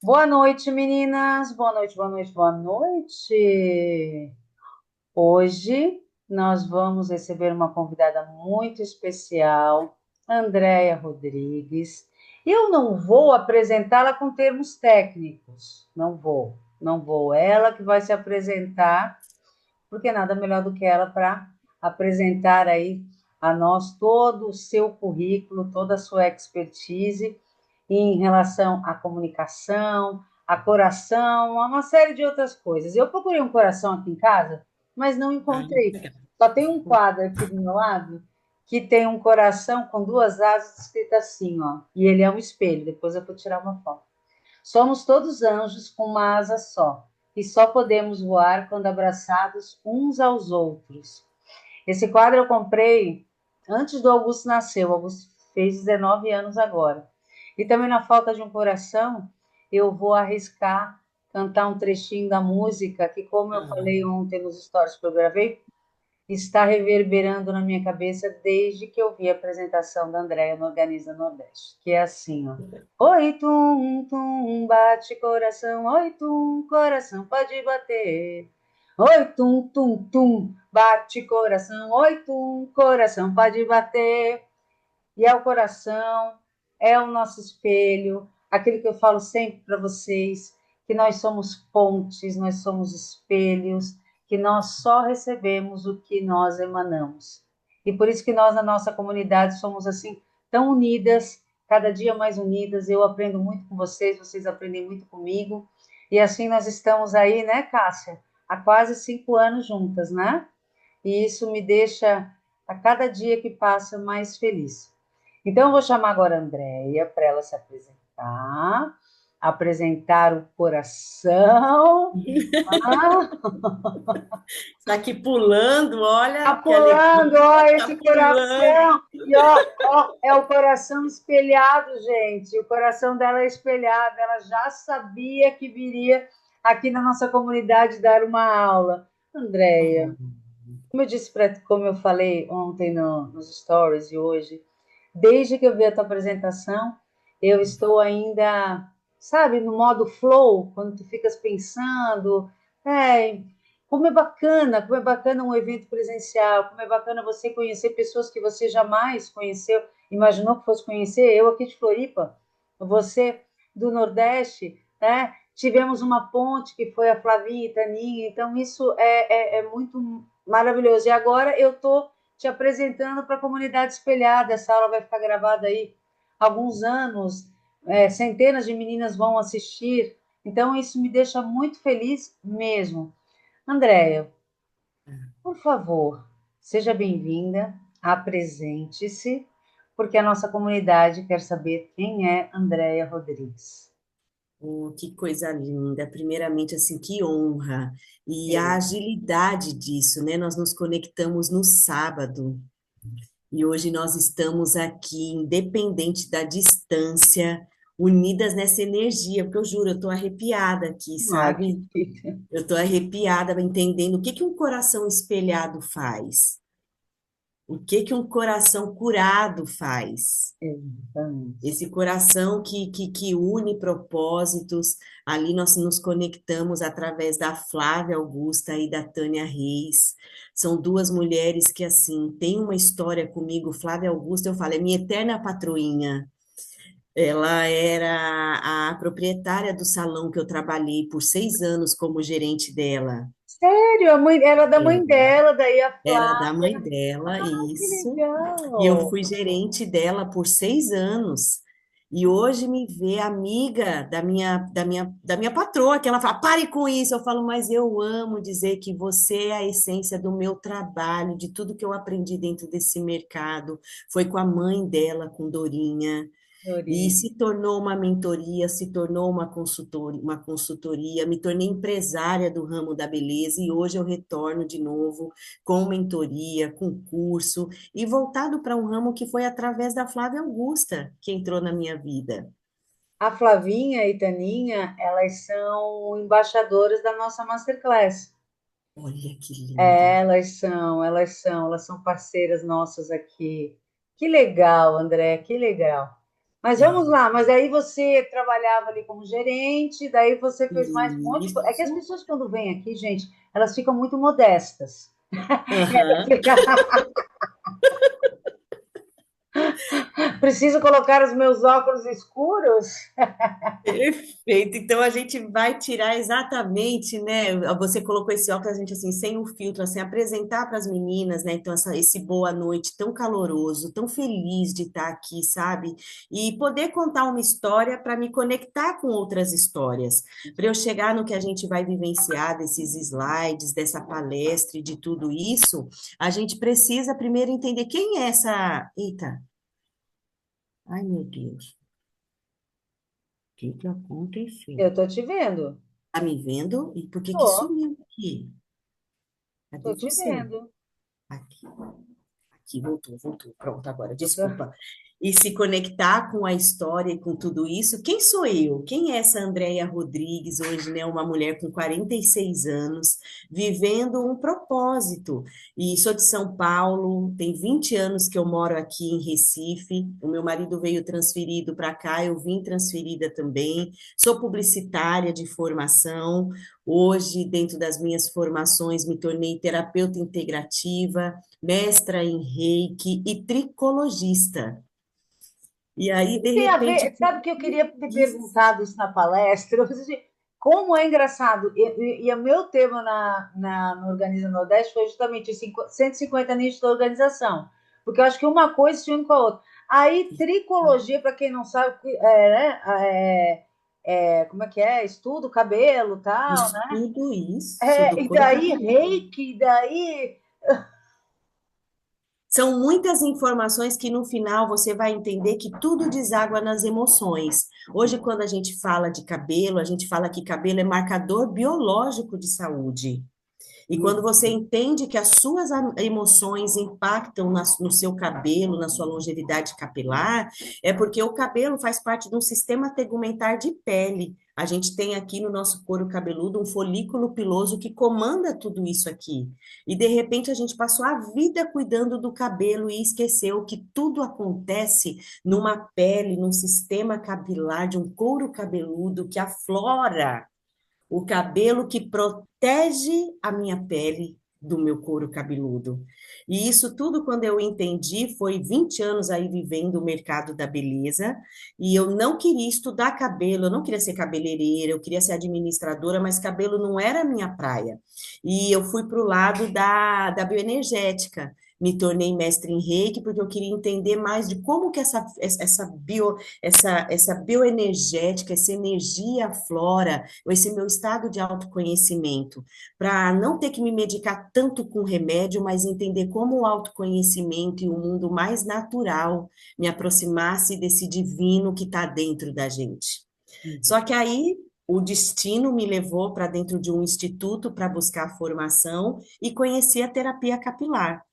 Boa noite, meninas. Boa noite, boa noite, boa noite. Hoje nós vamos receber uma convidada muito especial, Andréia Rodrigues. Eu não vou apresentá-la com termos técnicos. Não vou. Ela que vai se apresentar, porque nada melhor do que ela para apresentar aí a nós todo o seu currículo, toda a sua expertise em relação à comunicação, a coração, a uma série de outras coisas. Eu procurei um coração aqui em casa, mas não Ai, encontrei. legal. Só tem um quadro aqui do meu lado que tem um coração com duas asas escrito assim, ó, e ele é um espelho. Depois eu vou tirar uma foto. Somos todos anjos com uma asa só, e só podemos voar quando abraçados uns aos outros. Esse quadro eu comprei antes do Augusto nascer. O Augusto fez 19 anos agora. E também, na falta de um coração, eu vou arriscar cantar um trechinho da música que, como eu Ah, falei ontem nos stories que eu gravei, está reverberando na minha cabeça desde que eu vi a apresentação da Andréia no Organiza Nordeste, que é assim, ó. Oi, tum, tum, bate coração, oi, tum, coração pode bater. Oi, tum, tum, tum, bate coração, oi, tum, coração pode bater. E é o coração, é o nosso espelho, aquele que eu falo sempre para vocês, que nós somos pontes, nós somos espelhos, que nós só recebemos o que nós emanamos. E por isso que nós, na nossa comunidade, somos assim, tão unidas, cada dia mais unidas. Eu aprendo muito com vocês, vocês aprendem muito comigo. E assim nós estamos aí, né, Cássia? Há quase 5 anos juntas, né? E isso me deixa, a cada dia que passa, mais feliz. Então, eu vou chamar agora a Andréia para ela se apresentar, apresentar o coração. Ah, está aqui pulando, tá olha que pulando, ó, alegria, está esse pulando. coração. E ó, é o coração espelhado, gente. O coração dela é espelhado. Ela já sabia que viria aqui na nossa comunidade dar uma aula. Andréia, Oh, como eu disse como eu falei ontem nos stories e hoje, desde que eu vi a tua apresentação, eu estou ainda, sabe, no modo flow, quando tu ficas pensando, é, como é bacana um evento presencial, como é bacana você conhecer pessoas que você jamais conheceu, imaginou que fosse conhecer, eu aqui de Floripa, você do Nordeste, né? Tivemos uma ponte que foi a Flavinha e Taninha, então isso é muito maravilhoso. E agora eu estou te apresentando para a comunidade espelhada. Essa aula vai ficar gravada aí alguns anos, centenas de meninas vão assistir. Então, isso me deixa muito feliz mesmo. Andréia, por favor, seja bem-vinda, apresente-se, porque a nossa comunidade quer saber quem é Andréia Rodrigues. que coisa linda. Primeiramente, assim, que honra. E a É. agilidade disso, né? Nós nos conectamos no sábado e hoje nós estamos aqui, independente da distância, unidas nessa energia, porque eu juro, eu estou arrepiada aqui, Ai, que sabe? fica. Eu estou arrepiada entendendo o que que um coração espelhado faz. O que que um coração curado faz? Exatamente. Esse coração que une propósitos, ali nós nos conectamos através da Flávia Augusta e da Tânia Reis. São duas mulheres que, assim, têm uma história comigo. Flávia Augusta, eu falo, é minha eterna patroinha. Ela era a proprietária do salão que eu trabalhei por 6 anos como gerente dela. Sério, a mãe, era da mãe É, dela, daí a era da mãe Flávia. dela, Que isso. E eu legal! fui gerente dela por 6 anos. E hoje me vê amiga da minha patroa, que ela fala, pare com isso. Eu falo, mas eu amo dizer que você é a essência do meu trabalho, de tudo que eu aprendi dentro desse mercado. Foi com a mãe dela, com Dorinha. E Adorei. se tornou uma mentoria, se tornou uma consultoria, me tornei empresária do ramo da beleza e hoje eu retorno de novo com mentoria, com curso e voltado para um ramo que foi através da Flávia Augusta que entrou na minha vida. A Flavinha e Taninha, elas são embaixadoras da nossa Masterclass. Olha que lindo. Elas são parceiras nossas aqui. Que legal, André, que legal. Mas vamos lá, mas aí você trabalhava ali como gerente, daí você fez mais um monte de coisa. É que as Isso. pessoas quando vêm aqui, gente, elas ficam muito modestas. Aham. Preciso colocar os meus óculos escuros? Perfeito. Então a gente vai tirar exatamente, né? Você colocou esse óculos, a gente assim, sem o filtro, assim, apresentar para as meninas, né? Então, esse boa noite tão caloroso, tão feliz de estar aqui, sabe? E poder contar uma história para me conectar com outras histórias, para eu chegar no que a gente vai vivenciar desses slides, dessa palestra e de tudo isso, a gente precisa primeiro entender quem é essa. Eita, ai meu Deus, o que que aconteceu? Eu tô te vendo. Tá me vendo? E por que que Tô, sumiu aqui? Cadê tô te você? vendo. Aqui. Aqui, voltou, voltou. Pronto, agora, Eu tô- desculpa. E se conectar com a história e com tudo isso, quem sou eu? Quem é essa Andréia Rodrigues, hoje, né, uma mulher com 46 anos, vivendo um propósito? E sou de São Paulo, tem 20 anos que eu moro aqui em Recife. O meu marido veio transferido para cá, eu vim transferida também. Sou publicitária de formação. Hoje, dentro das minhas formações, me tornei terapeuta integrativa, mestra em reiki e tricologista. E aí, de Tem a repente, ver, sabe que eu queria ter perguntado isso na palestra? Eu falei assim, como é engraçado, e o meu tema no Organiza Nordeste foi justamente os 150 nichos da organização, porque eu acho que uma coisa se une com a outra. Aí, tricologia, para quem não sabe, né, como é que é? Estudo, cabelo, tal, né? tudo isso do E couro daí cabeludo. reiki, daí. São muitas informações que no final você vai entender que tudo deságua nas emoções. Hoje, quando a gente fala de cabelo, a gente fala que cabelo é marcador biológico de saúde. E quando você entende que as suas emoções impactam no seu cabelo, na sua longevidade capilar, é porque o cabelo faz parte de um sistema tegumentar de pele. A gente tem aqui no nosso couro cabeludo um folículo piloso que comanda tudo isso aqui. E de repente a gente passou a vida cuidando do cabelo e esqueceu que tudo acontece numa pele, num sistema capilar de um couro cabeludo que aflora o cabelo que protege a minha pele do meu couro cabeludo. E isso tudo, quando eu entendi, foi 20 anos aí vivendo o mercado da beleza, e eu não queria estudar cabelo, eu não queria ser cabeleireira, eu queria ser administradora, mas cabelo não era a minha praia. E eu fui para o lado da bioenergética. Me tornei mestre em reiki porque eu queria entender mais de como que essa bioenergética, essa energia aflora esse meu estado de autoconhecimento, para não ter que me medicar tanto com remédio, mas entender como o autoconhecimento e o mundo mais natural me aproximasse desse divino que está dentro da gente. Só que aí o destino me levou para dentro de um instituto para buscar formação e conheci a terapia capilar.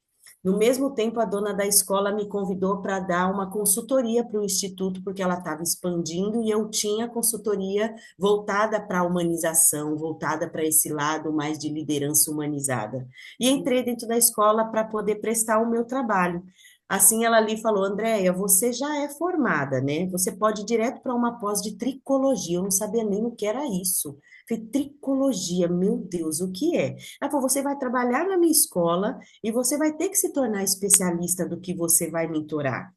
No mesmo tempo, a dona da escola me convidou para dar uma consultoria para o instituto, porque ela estava expandindo e eu tinha consultoria voltada para a humanização, voltada para esse lado mais de liderança humanizada. E entrei dentro da escola para poder prestar o meu trabalho. Assim, ela ali falou: Andréia, você já é formada, né? Você pode ir direto para uma pós de tricologia. Eu não sabia nem o que era isso. Falei, tricologia, meu Deus, o que é? Ela falou: você vai trabalhar na minha escola e você vai ter que se tornar especialista do que você vai mentorar.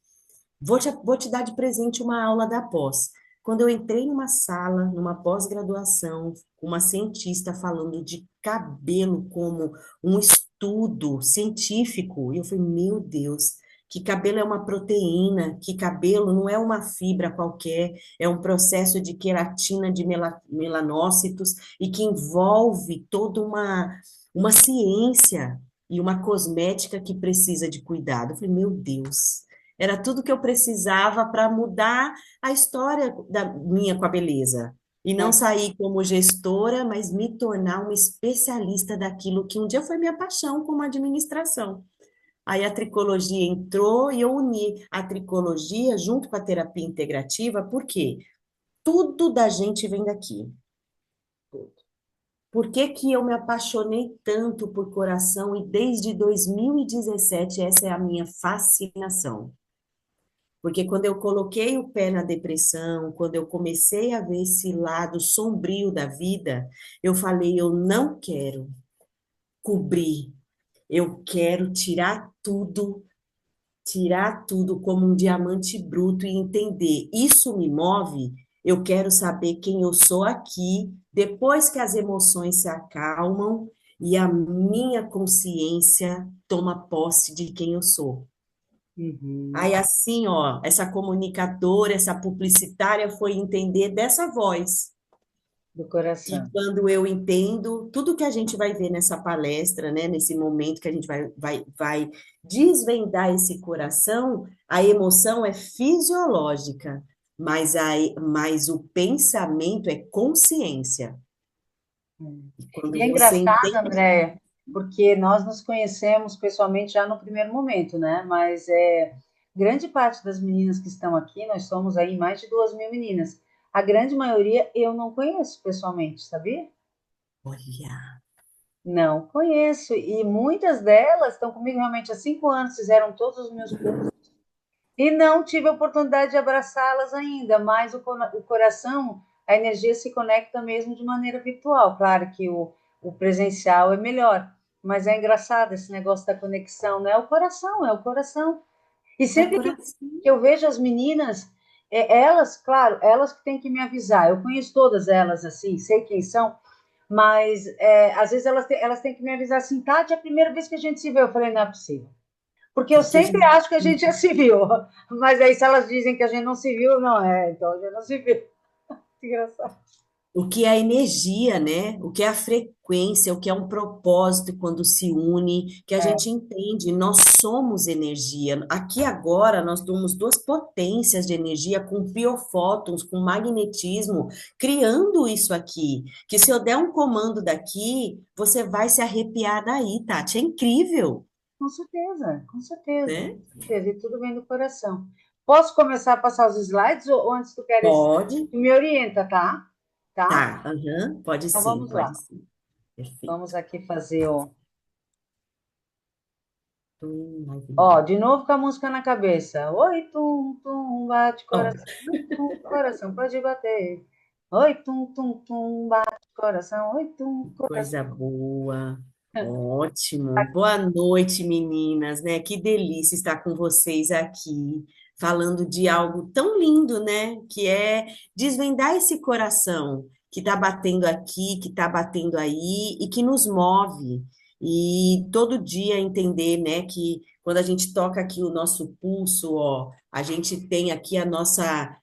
Vou te dar de presente uma aula da pós. Quando eu entrei numa sala, numa pós-graduação, com uma cientista falando de cabelo como um estudo científico, e eu falei, meu Deus, que cabelo é uma proteína, que cabelo não é uma fibra qualquer, é um processo de queratina de melanócitos e que envolve toda uma ciência e uma cosmética que precisa de cuidado. Eu falei, meu Deus, era tudo que eu precisava para mudar a história da minha com a beleza. E não É. sair como gestora, mas me tornar uma especialista daquilo que um dia foi minha paixão como administração. Aí a tricologia entrou e eu uni a tricologia junto com a terapia integrativa, porque tudo da gente vem daqui. Por que que eu me apaixonei tanto por coração e desde 2017 essa é a minha fascinação? Porque quando eu coloquei o pé na depressão, quando eu comecei a ver esse lado sombrio da vida, eu falei, eu não quero cobrir, eu quero tirar tudo como um diamante bruto e entender, isso me move, eu quero saber quem eu sou aqui, depois que as emoções se acalmam e a minha consciência toma posse de quem eu sou. Aí Uhum. assim, ó, essa comunicadora, essa publicitária foi entender dessa voz, Do que coração. quando eu entendo tudo que a gente vai ver nessa palestra, né, nesse momento que a gente vai desvendar esse coração, a emoção é fisiológica, mas o pensamento é consciência. E quando E é você engraçado, entende, Andréia, porque nós nos conhecemos pessoalmente já no primeiro momento, né? Mas grande parte das meninas que estão aqui, nós somos aí mais de 2.000 meninas. A grande maioria eu não conheço pessoalmente, sabia? olha, Não conheço. E muitas delas estão comigo realmente há 5 anos, fizeram todos os meus cursos. E não tive a oportunidade de abraçá-las ainda, mas o coração, a energia se conecta mesmo de maneira virtual. Claro que o presencial é melhor, mas é engraçado esse negócio da conexão, né? O coração, é o coração. E é o sempre coração. que eu vejo as meninas, elas, claro, elas que têm que me avisar. Eu conheço todas elas, assim, sei quem são, mas às vezes elas têm que me avisar assim, Tati, é a primeira vez que a gente se vê. Eu falei, não é possível. Porque eu Porque a sempre gente acho que a gente já se viu. Mas aí, se elas dizem que a gente não se viu, não é. Então, a gente não se viu. Que engraçado. O que é a energia, né? O que é a frequência, o que é um propósito quando se une, que a É, gente entende, nós somos energia. Aqui agora nós temos duas potências de energia com biofótons, com magnetismo, criando isso aqui. Que se eu der um comando daqui, você vai se arrepiar daí, Tati. É incrível, com certeza, com certeza. né? Com certeza. E tudo vem do coração. Posso começar a passar os slides ou antes tu queres? Pode, Tu me orienta, tá? Tá? tá, aham, pode Então sim, vamos pode lá. sim. Perfeito. Vamos aqui fazer o. Vai Ó, vir. de novo com a música na cabeça. Oi, tum, tum, bate Ó, coração. Oi, tum, coração pode bater. Oi, tum, tum, tum, bate coração. Oi, tum, coração. coisa boa. Ótimo. Boa noite, meninas, né? Que delícia estar com vocês aqui, falando de algo tão lindo, né? Que é desvendar esse coração que está batendo aqui, que está batendo aí e que nos move. E todo dia entender, né, que quando a gente toca aqui o nosso pulso, ó, a gente tem aqui a nossa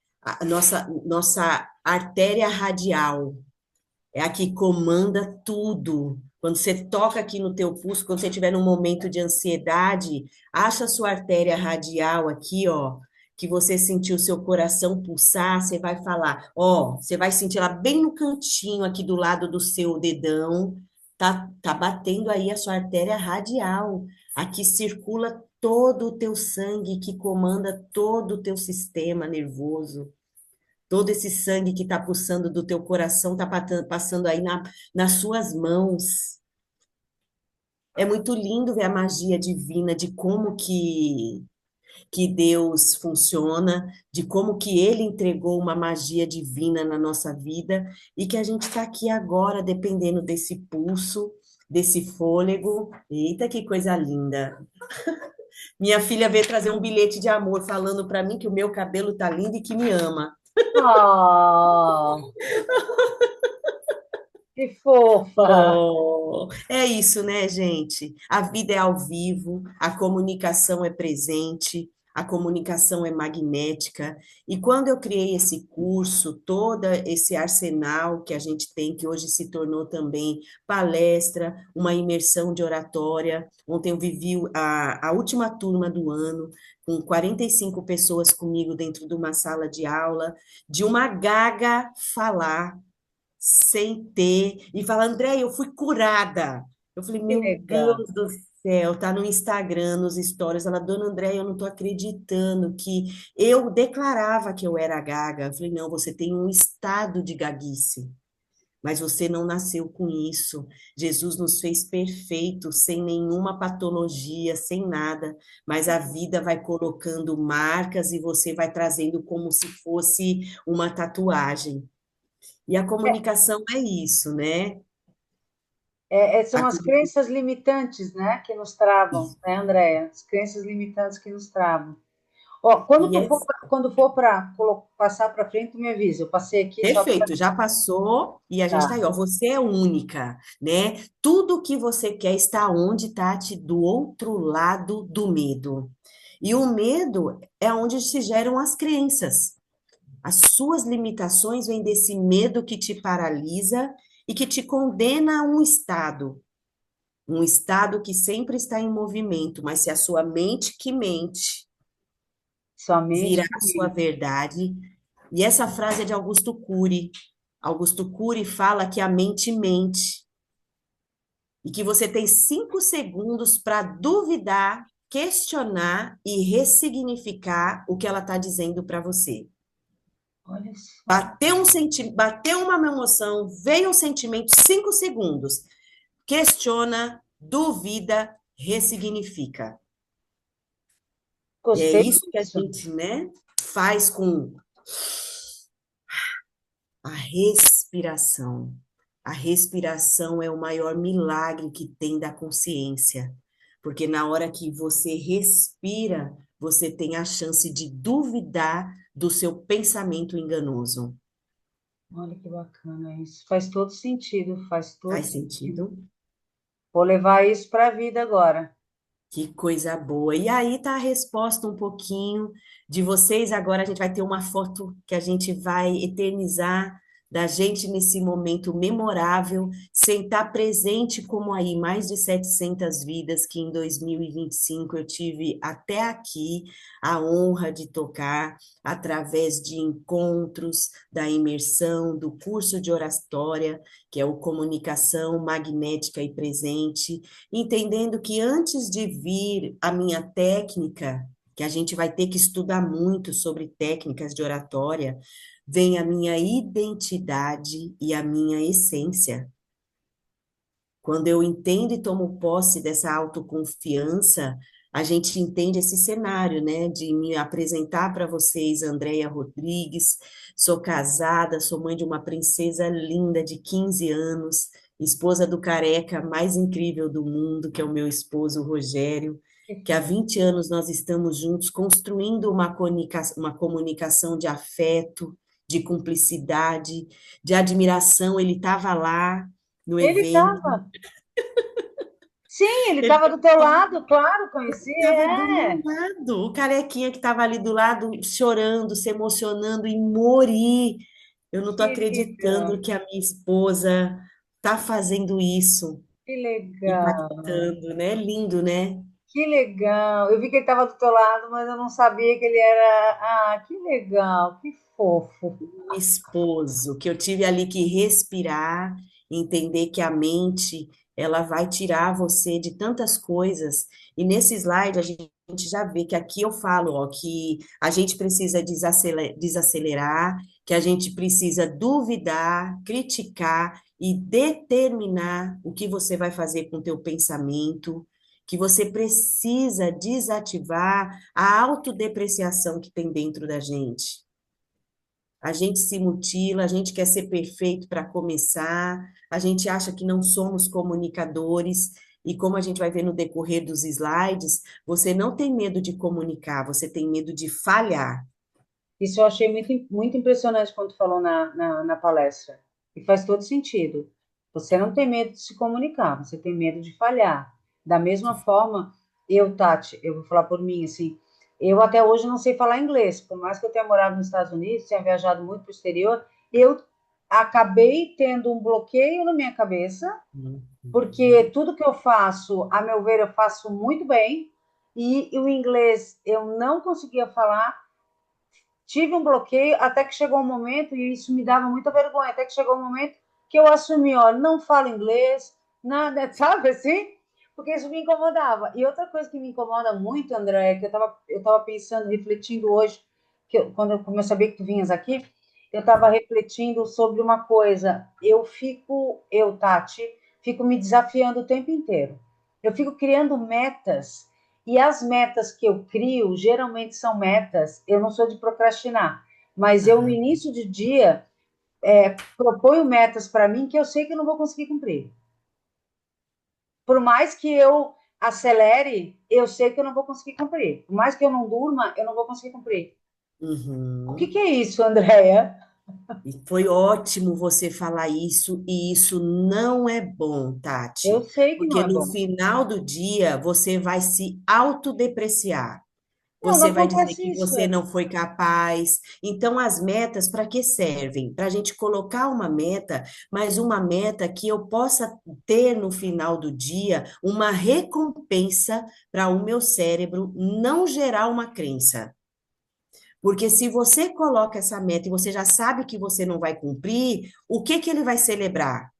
artéria radial, é a que comanda tudo. Quando você toca aqui no teu pulso, quando você estiver num momento de ansiedade, acha a sua artéria radial aqui, ó, que você sentiu o seu coração pulsar, você vai falar, ó, você vai sentir ela bem no cantinho aqui do lado do seu dedão, tá batendo aí a sua artéria radial. Aqui circula todo o teu sangue que comanda todo o teu sistema nervoso. Todo esse sangue que está pulsando do teu coração está passando aí nas suas mãos. É muito lindo ver a magia divina de como que Deus funciona, de como que Ele entregou uma magia divina na nossa vida e que a gente está aqui agora dependendo desse pulso, desse fôlego. Eita, que coisa linda! Minha filha veio trazer um bilhete de amor falando para mim que o meu cabelo tá lindo e que me ama. Oh, que fofa! Oh, é isso, né, gente? A vida é ao vivo, a comunicação é presente, a comunicação é magnética. E quando eu criei esse curso, todo esse arsenal que a gente tem, que hoje se tornou também palestra, uma imersão de oratória. Ontem eu vivi a última turma do ano, com 45 pessoas comigo dentro de uma sala de aula, de uma gaga falar sem ter, e fala, André, eu fui curada. Eu falei, Que meu legal. Deus do céu, tá no Instagram, nos stories, ela, dona André, eu não tô acreditando que eu declarava que eu era gaga. Eu falei, não, você tem um estado de gaguice. mas você não nasceu com isso. Jesus nos fez perfeitos, sem nenhuma patologia, sem nada, mas a vida vai colocando marcas e você vai trazendo como se fosse uma tatuagem. E a comunicação é isso, né? São A as comu- crenças limitantes, né, que nos travam, né, Andréia? As crenças limitantes que nos travam. Ó, e é quando for para passar para frente, tu me avisa. Eu passei aqui só para. perfeito, já passou e a gente está aí, Tá, ó. Você é única, né? Tudo que você quer está onde, Tati? Do outro lado do medo. E o medo é onde se geram as crenças. As suas limitações vêm desse medo que te paralisa e que te condena a um estado que sempre está em movimento, mas se a sua mente que mente somente virar que a sua mente. verdade. E essa frase é de Augusto Cury. Augusto Cury fala que a mente mente e que você tem 5 segundos para duvidar, questionar e ressignificar o que ela está dizendo para você. Olha só, Bateu uma emoção, veio um sentimento, 5 segundos. Questiona, duvida, ressignifica. E é gostei isso que a disso. gente, né, faz com a respiração. A respiração é o maior milagre que tem da consciência, porque na hora que você respira, você tem a chance de duvidar do seu pensamento enganoso. Olha que bacana isso. Faz todo sentido, faz todo Faz sentido. sentido? Vou levar isso para a vida agora. Que coisa boa. E aí tá a resposta um pouquinho de vocês. Agora a gente vai ter uma foto que a gente vai eternizar da gente nesse momento memorável, sem estar presente como aí mais de 700 vidas que em 2025 eu tive até aqui a honra de tocar através de encontros, da imersão, do curso de oratória, que é o Comunicação Magnética e Presente, entendendo que antes de vir a minha técnica, que a gente vai ter que estudar muito sobre técnicas de oratória, vem a minha identidade e a minha essência. Quando eu entendo e tomo posse dessa autoconfiança, a gente entende esse cenário, né, de me apresentar para vocês, Andréia Rodrigues, sou casada, sou mãe de uma princesa linda de 15 anos, esposa do careca mais incrível do mundo, que é o meu esposo Rogério, Que que há fofo. 20 anos nós estamos juntos construindo uma comunicação de afeto, de cumplicidade, de admiração. Ele estava lá no Ele evento. estava. Sim, ele estava do teu lado, claro, conheci. Estava do É. meu lado, o carequinha que estava ali do lado, chorando, se emocionando e morir. Eu não estou Que legal, acreditando que a minha esposa está fazendo isso, que legal. impactando, né? Lindo, né? Que legal. Eu vi que ele estava do teu lado, mas eu não sabia que ele era. Ah, que legal, que fofo. Um esposo, que eu tive ali que respirar, entender que a mente, ela vai tirar você de tantas coisas. E nesse slide a gente já vê que aqui eu falo, ó, que a gente precisa desacelerar, que a gente precisa duvidar, criticar e determinar o que você vai fazer com o teu pensamento, que você precisa desativar a autodepreciação que tem dentro da gente. A gente se mutila, a gente quer ser perfeito para começar, a gente acha que não somos comunicadores, e como a gente vai ver no decorrer dos slides, você não tem medo de comunicar, você tem medo de falhar. Isso eu achei muito impressionante quando tu falou na palestra. E faz todo sentido. Você não tem medo de se comunicar, você tem medo de falhar. Da mesma forma, eu, Tati, eu vou falar por mim, assim, eu até hoje não sei falar inglês, por mais que eu tenha morado nos Estados Unidos, tenha viajado muito para o exterior, eu acabei tendo um bloqueio na minha cabeça, porque tudo que eu faço, a meu ver, eu faço muito bem, e o inglês eu não conseguia falar. Tive um bloqueio até que chegou um momento, e isso me dava muita vergonha, até que chegou um momento que eu assumi, olha, não falo inglês, nada, sabe assim? Porque isso me incomodava. E outra coisa que me incomoda muito, André, é que eu tava pensando, refletindo hoje, quando eu sabia que tu vinhas aqui, eu estava refletindo sobre uma coisa. Tati, fico me desafiando o tempo inteiro. Eu fico criando metas, e as metas que eu crio geralmente são metas. Eu não sou de procrastinar, mas eu, no Aham. início de dia, proponho metas para mim que eu sei que eu não vou conseguir cumprir. Por mais que eu acelere, eu sei que eu não vou conseguir cumprir. Por mais que eu não durma, eu não vou conseguir cumprir. O que Uhum. é isso, Andréia? E foi ótimo você falar isso, e isso não é bom, Eu Tati, sei que não porque é no bom. final do dia você vai se autodepreciar. Não, não Você vai dizer acontece que isso. você não foi capaz. Então, as metas, para que servem? Para a gente colocar uma meta, mas uma meta que eu possa ter no final do dia uma recompensa para o meu cérebro não gerar uma crença. Porque se você coloca essa meta e você já sabe que você não vai cumprir, o que que ele vai celebrar?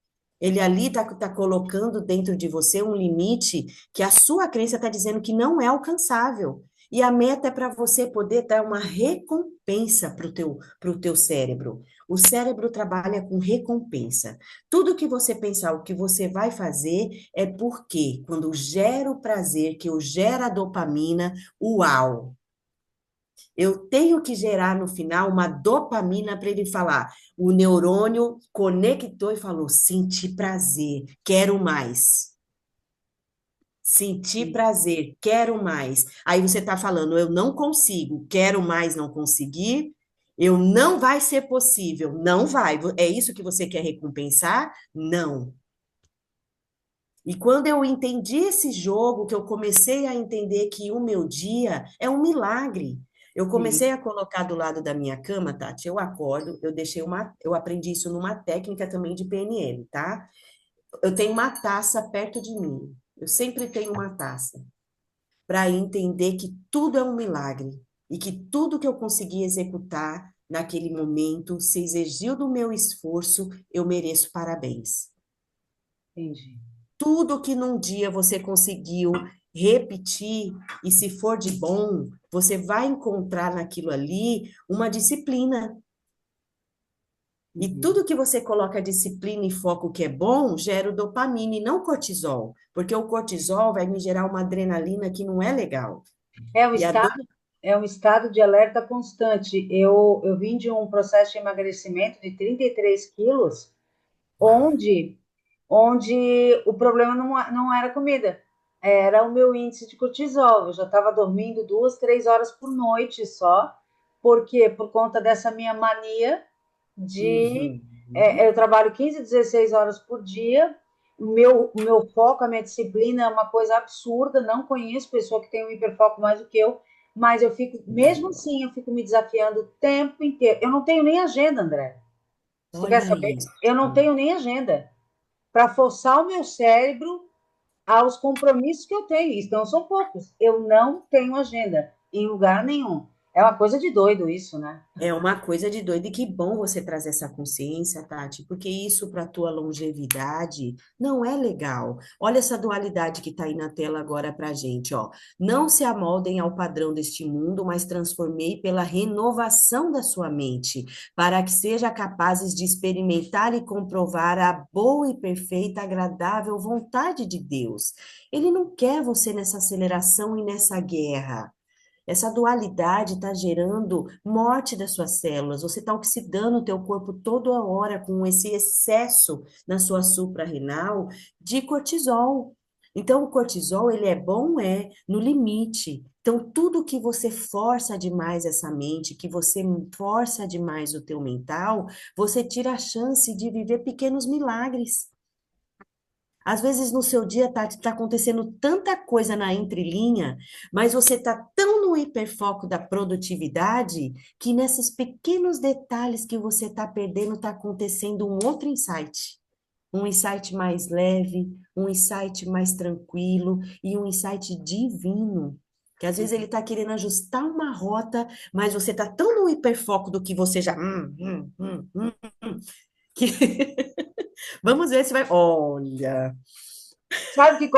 Ele ali está colocando dentro de você um limite que a sua crença está dizendo que não é alcançável. E a meta é para você poder dar uma recompensa para o teu cérebro. O cérebro trabalha com recompensa. Tudo que você pensar, o que você vai fazer, é porque quando gera o prazer, que eu gero a dopamina, uau! Eu tenho que gerar no final uma dopamina para ele falar. O neurônio conectou e falou: senti prazer, quero mais. Senti prazer, quero mais. Aí você está falando: eu não consigo, quero mais, não conseguir. Eu não vai ser possível, não vai. É isso que você quer recompensar? Não. E quando eu entendi esse jogo, que eu comecei a entender que o meu dia é um milagre. Eu comecei Sim, a colocar do lado da minha cama, Tati, eu acordo, eu aprendi isso numa técnica também de PNL, tá? Eu tenho uma taça perto de mim. Eu sempre tenho uma taça para entender que tudo é um milagre e que tudo que eu consegui executar naquele momento, se exigiu do meu esforço, eu mereço parabéns. entendi. Tudo que num dia você conseguiu repetir, e se for de bom, você vai encontrar naquilo ali uma disciplina. E Uhum. tudo que você coloca disciplina e foco que é bom, gera o dopamina e não cortisol, porque o cortisol vai me gerar uma adrenalina que não é legal. É um E a estado, é um estado de alerta constante. Eu vim de um processo de emagrecimento de 33 quilos, onde, onde o problema não era comida, era o meu índice de cortisol. Eu já estava dormindo 2, 3 horas por noite só. Por quê? Por conta dessa minha mania de. Eu Uhum. trabalho 15, 16 horas por dia. O meu foco, a minha disciplina é uma coisa absurda. Não conheço pessoa que tem um hiperfoco mais do que eu, mas eu fico, mesmo assim, eu fico me desafiando o tempo inteiro. Eu não tenho nem agenda, André. Se tu quer Olha saber, isso. eu não tenho nem agenda para forçar o meu cérebro aos compromissos que eu tenho. Então, são poucos. Eu não tenho agenda em lugar nenhum. É uma coisa de doido isso, né? É uma coisa de doido, e que bom você trazer essa consciência, Tati, porque isso para a tua longevidade não é legal. Olha essa dualidade que está aí na tela agora para gente, ó. Não se amoldem ao padrão deste mundo, mas transformei pela renovação da sua mente, para que seja capazes de experimentar e comprovar a boa e perfeita, agradável vontade de Deus. Ele não quer você nessa aceleração e nessa guerra. Essa dualidade está gerando morte das suas células. Você está oxidando o teu corpo toda hora com esse excesso na sua suprarrenal de cortisol. Então, o cortisol, ele é bom, no limite. Então, tudo que você força demais essa mente, que você força demais o teu mental, você tira a chance de viver pequenos milagres. Às vezes no seu dia tá acontecendo tanta coisa na entrelinha, mas você tá tão no hiperfoco da produtividade que nesses pequenos detalhes que você tá perdendo tá acontecendo um outro insight. Um insight mais leve, um insight mais tranquilo e um insight divino. Que às vezes ele tá querendo ajustar uma rota, mas você tá tão no hiperfoco do que você já que vamos ver se vai. Olha. Sabe o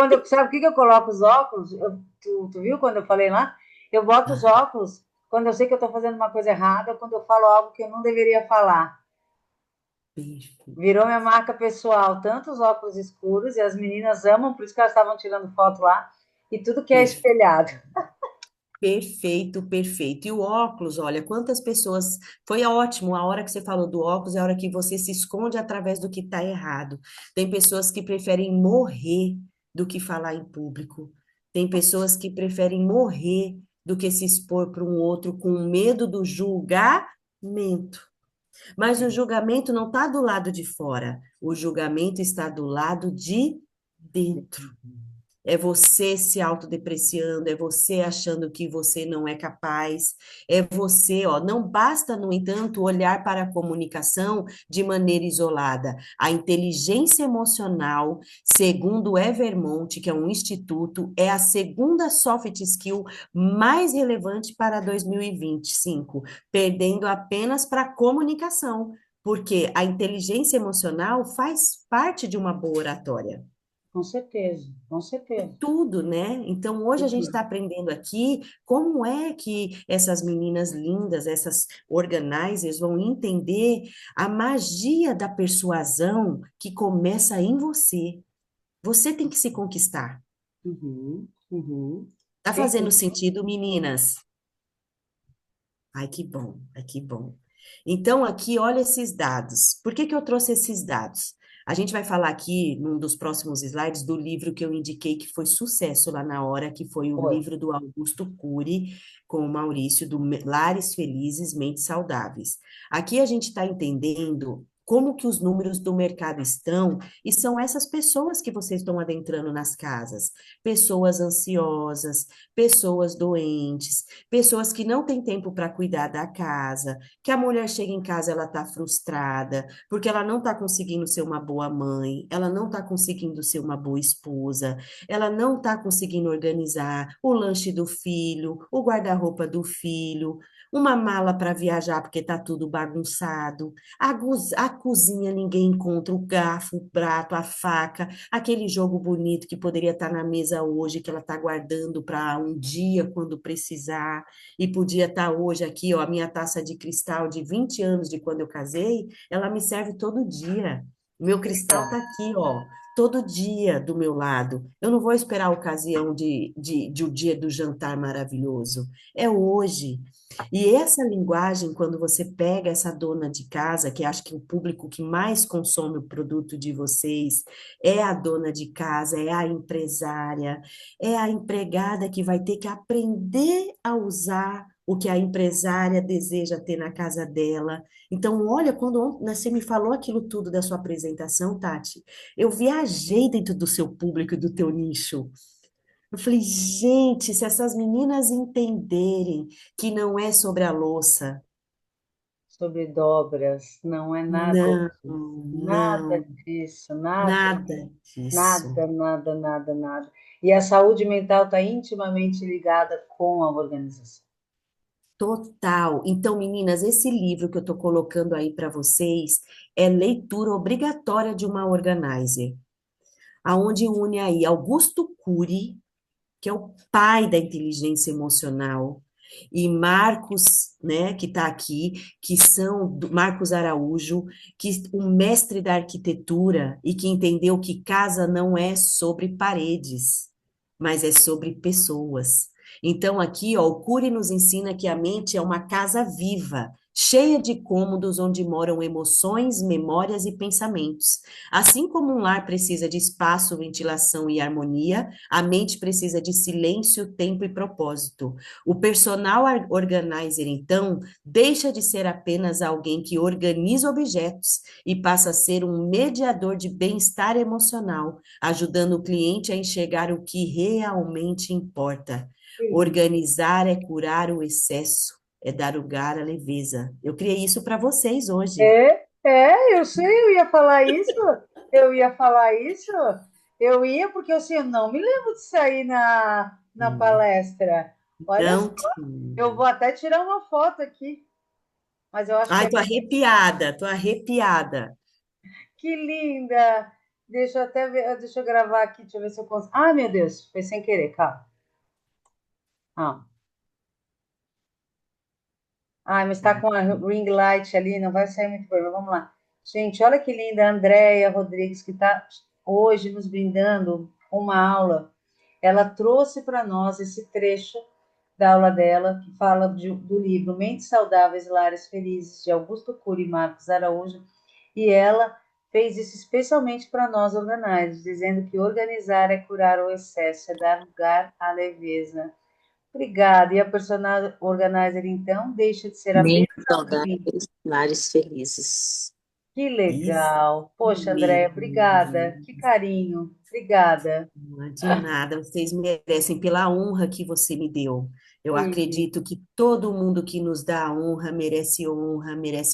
que eu coloco os óculos? Tu viu quando eu falei lá? Eu boto os óculos. quando eu sei que eu estou fazendo uma coisa errada, quando eu falo algo que eu não deveria falar. Perfeito. Virou minha marca pessoal, tanto os óculos escuros, e as meninas amam, por isso que elas estavam tirando foto lá, e tudo que é espelhado. Perfeito, perfeito. E o óculos, olha, quantas pessoas. Foi ótimo a hora que você falou do óculos, é a hora que você se esconde através do que está errado. Tem pessoas que preferem morrer do que falar em público. Tem pessoas que preferem morrer do que se expor para um outro com medo do julgamento. Mas o julgamento não está do lado de fora, o julgamento está do lado de dentro. É você se autodepreciando, é você achando que você não é capaz, é você, ó, não basta, no entanto, olhar para a comunicação de maneira isolada. A inteligência emocional, segundo o Evermont, que é um instituto, é a segunda soft skill mais relevante para 2025, perdendo apenas para a comunicação, porque a inteligência emocional faz parte de uma boa oratória. Com certeza, com certeza. Tudo, né? Então, hoje a gente está aprendendo aqui como é que essas meninas lindas, essas organizers, vão entender a magia da persuasão que começa em você. Você tem que se conquistar. Uhum, uhum. Tá Sem fazendo dúvida. sentido, meninas? Ai, que bom, ai, que bom. Então, aqui, olha esses dados. Por que que eu trouxe esses dados? A gente vai falar aqui, num dos próximos slides, do livro que eu indiquei que foi sucesso lá na hora, que foi o Foi. livro do Augusto Cury, com o Maurício, do Lares Felizes, Mentes Saudáveis. Aqui a gente está entendendo como que os números do mercado estão, e são essas pessoas que vocês estão adentrando nas casas. Pessoas ansiosas, pessoas doentes, pessoas que não têm tempo para cuidar da casa, que a mulher chega em casa, ela está frustrada, porque ela não está conseguindo ser uma boa mãe, ela não está conseguindo ser uma boa esposa, ela não está conseguindo organizar o lanche do filho, o guarda-roupa do filho, uma mala para viajar porque está tudo bagunçado, a cozinha ninguém encontra o garfo, o prato, a faca, aquele jogo bonito que poderia estar na mesa hoje, que ela está guardando para um dia quando precisar, e podia estar hoje aqui, ó, a minha taça de cristal de 20 anos de quando eu casei, ela me serve todo dia. Meu cristal Então, está aqui, ó, todo dia do meu lado. Eu não vou esperar a ocasião de o dia do jantar maravilhoso. É hoje. E essa linguagem, quando você pega essa dona de casa, que acho que o público que mais consome o produto de vocês é a dona de casa, é a empresária, é a empregada que vai ter que aprender a usar o que a empresária deseja ter na casa dela. Então, olha, quando você me falou aquilo tudo da sua apresentação, Tati, eu viajei dentro do seu público e do teu nicho. Eu falei, gente, se essas meninas entenderem que não é sobre a louça, sobre dobras, não é nada não, disso. Nada não, disso, nada, nada disso. nada, nada, nada, nada. E a saúde mental está intimamente ligada com a organização. Total. Então, meninas, esse livro que eu estou colocando aí para vocês é leitura obrigatória de uma organizer, aonde une aí Augusto Cury, que é o pai da inteligência emocional, e Marcos, né, que está aqui, que são Marcos Araújo, que o mestre da arquitetura e que entendeu que casa não é sobre paredes, mas é sobre pessoas. Então aqui, ó, o Cury nos ensina que a mente é uma casa viva, cheia de cômodos onde moram emoções, memórias e pensamentos. Assim como um lar precisa de espaço, ventilação e harmonia, a mente precisa de silêncio, tempo e propósito. O personal organizer, então, deixa de ser apenas alguém que organiza objetos e passa a ser um mediador de bem-estar emocional, ajudando o cliente a enxergar o que realmente importa. Que lindo. Organizar é curar o excesso, é dar lugar à leveza. Eu criei isso para vocês hoje. Eu sei, eu ia falar isso, eu ia falar isso, eu ia, porque assim, eu não me lembro de sair na palestra. Olha só, Não eu tinha. vou até tirar uma foto aqui, mas eu acho que Ai, é tô arrepiada, tô arrepiada. que linda. Deixa eu até ver, deixa eu gravar aqui, deixa eu ver se eu consigo. Ah, meu Deus, foi sem querer, calma. Ah, Ai, mas está com a ring light ali, não vai sair muito bem, mas vamos lá. Gente, olha que linda a Andréia Rodrigues, que está hoje nos brindando com uma aula. Ela trouxe para nós esse trecho da aula dela, que fala do livro Mentes Saudáveis, Lares Felizes, de Augusto Cury e Marcos Araújo, e ela fez isso especialmente para nós organizers, dizendo que organizar é curar o excesso, é dar lugar à leveza. Obrigada. E a personal organizer, então, deixa de ser apenas Mentes a ouvinte. saudáveis, lares felizes. Que Isso legal. Poxa, Andréia, mesmo, obrigada. Que meninas. carinho. Obrigada. Não é de nada, vocês merecem pela honra que você me deu. Eu Sim, acredito que todo mundo que nos dá honra, merece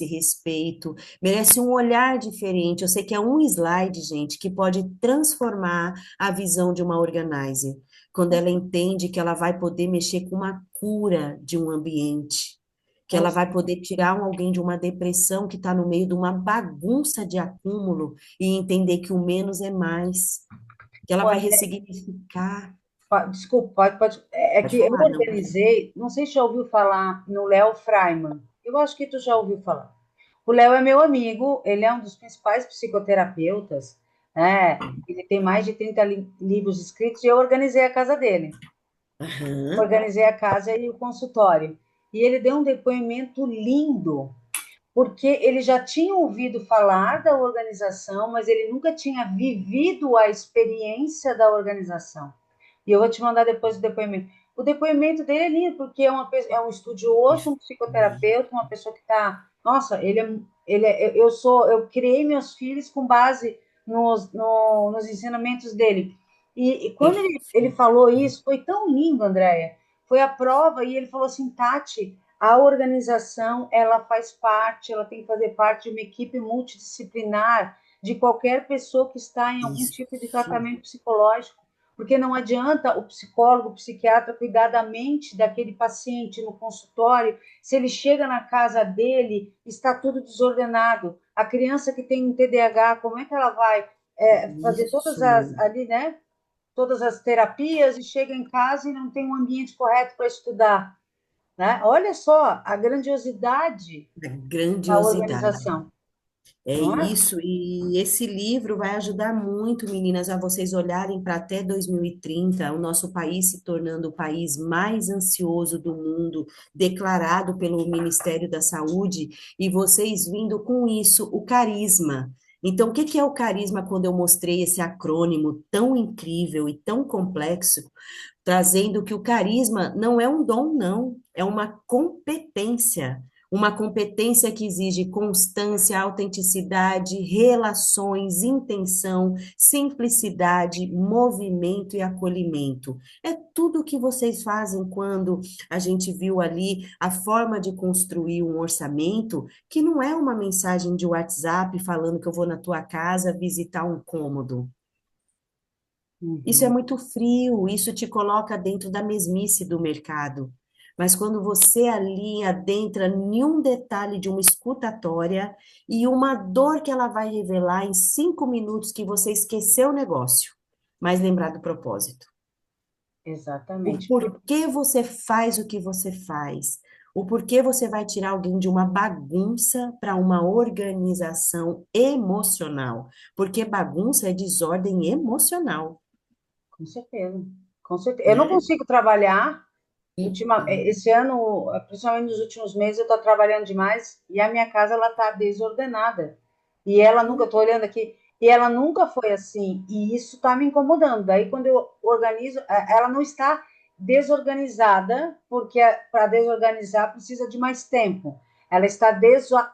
respeito, merece um olhar diferente. Eu sei que é um slide, gente, que pode transformar a visão de uma organizer, quando ela entende que ela vai poder mexer com uma cura de um ambiente, que com ela vai certeza. poder tirar alguém de uma depressão que está no meio de uma bagunça de acúmulo e entender que o menos é mais, que ela Ô, vai André, ressignificar. desculpa, pode. É Pode que eu falar, não, pode falar. organizei, não sei se já ouviu falar no Léo Freiman. Eu acho que tu já ouviu falar. O Léo é meu amigo, ele é um dos principais psicoterapeutas, né? Ele tem mais de 30 livros escritos e eu organizei a casa dele. Aham, Organizei a casa e o consultório. E ele deu um depoimento lindo, porque ele já tinha ouvido falar da organização, mas ele nunca tinha vivido a experiência da organização. E eu vou te mandar depois o depoimento. O depoimento dele é lindo, porque é um estudioso, um psicoterapeuta, uma pessoa que está. Nossa, eu criei meus filhos com base nos ensinamentos dele. E quando ele perfeito. falou isso, foi tão lindo, Andréia. Foi a prova, e ele falou assim, Tati, a organização, ela faz parte, ela tem que fazer parte de uma equipe multidisciplinar de qualquer pessoa que está em algum tipo de Isso, tratamento psicológico, porque não adianta o psicólogo, o psiquiatra cuidar da mente daquele paciente no consultório, se ele chega na casa dele, está tudo desordenado. A criança que tem um TDAH, como é que ela vai fazer todas as isso. ali, né? Todas as terapias e chega em casa e não tem um ambiente correto para estudar, né? Olha só a grandiosidade A da grandiosidade. organização, É não é? isso, e esse livro vai ajudar muito, meninas, a vocês olharem para até 2030, o nosso país se tornando o país mais ansioso do mundo, declarado pelo Ministério da Saúde, e vocês vindo com isso, o carisma. Então, o que que é o carisma quando eu mostrei esse acrônimo tão incrível e tão complexo, trazendo que o carisma não é um dom, não, é uma competência que exige constância, autenticidade, relações, intenção, simplicidade, movimento e acolhimento. É tudo o que vocês fazem quando a gente viu ali a forma de construir um orçamento, que não é uma mensagem de WhatsApp falando que eu vou na tua casa visitar um cômodo. Isso é Uhum. muito frio, isso te coloca dentro da mesmice do mercado. Mas quando você ali adentra em um detalhe de uma escutatória e uma dor que ela vai revelar em 5 minutos que você esqueceu o negócio, mas lembrar do propósito. O Exatamente. porquê você faz o que você faz. O porquê você vai tirar alguém de uma bagunça para uma organização emocional. Porque bagunça é desordem emocional, Com certeza. Com certeza. Eu não né? consigo trabalhar. Então, Esse ano, principalmente nos últimos meses, eu estou trabalhando demais e a minha casa ela está desordenada. E ela nunca, estou olhando aqui, e ela nunca foi assim. E isso está me incomodando. Daí, quando eu organizo, ela não está desorganizada, porque para desorganizar precisa de mais tempo. Ela está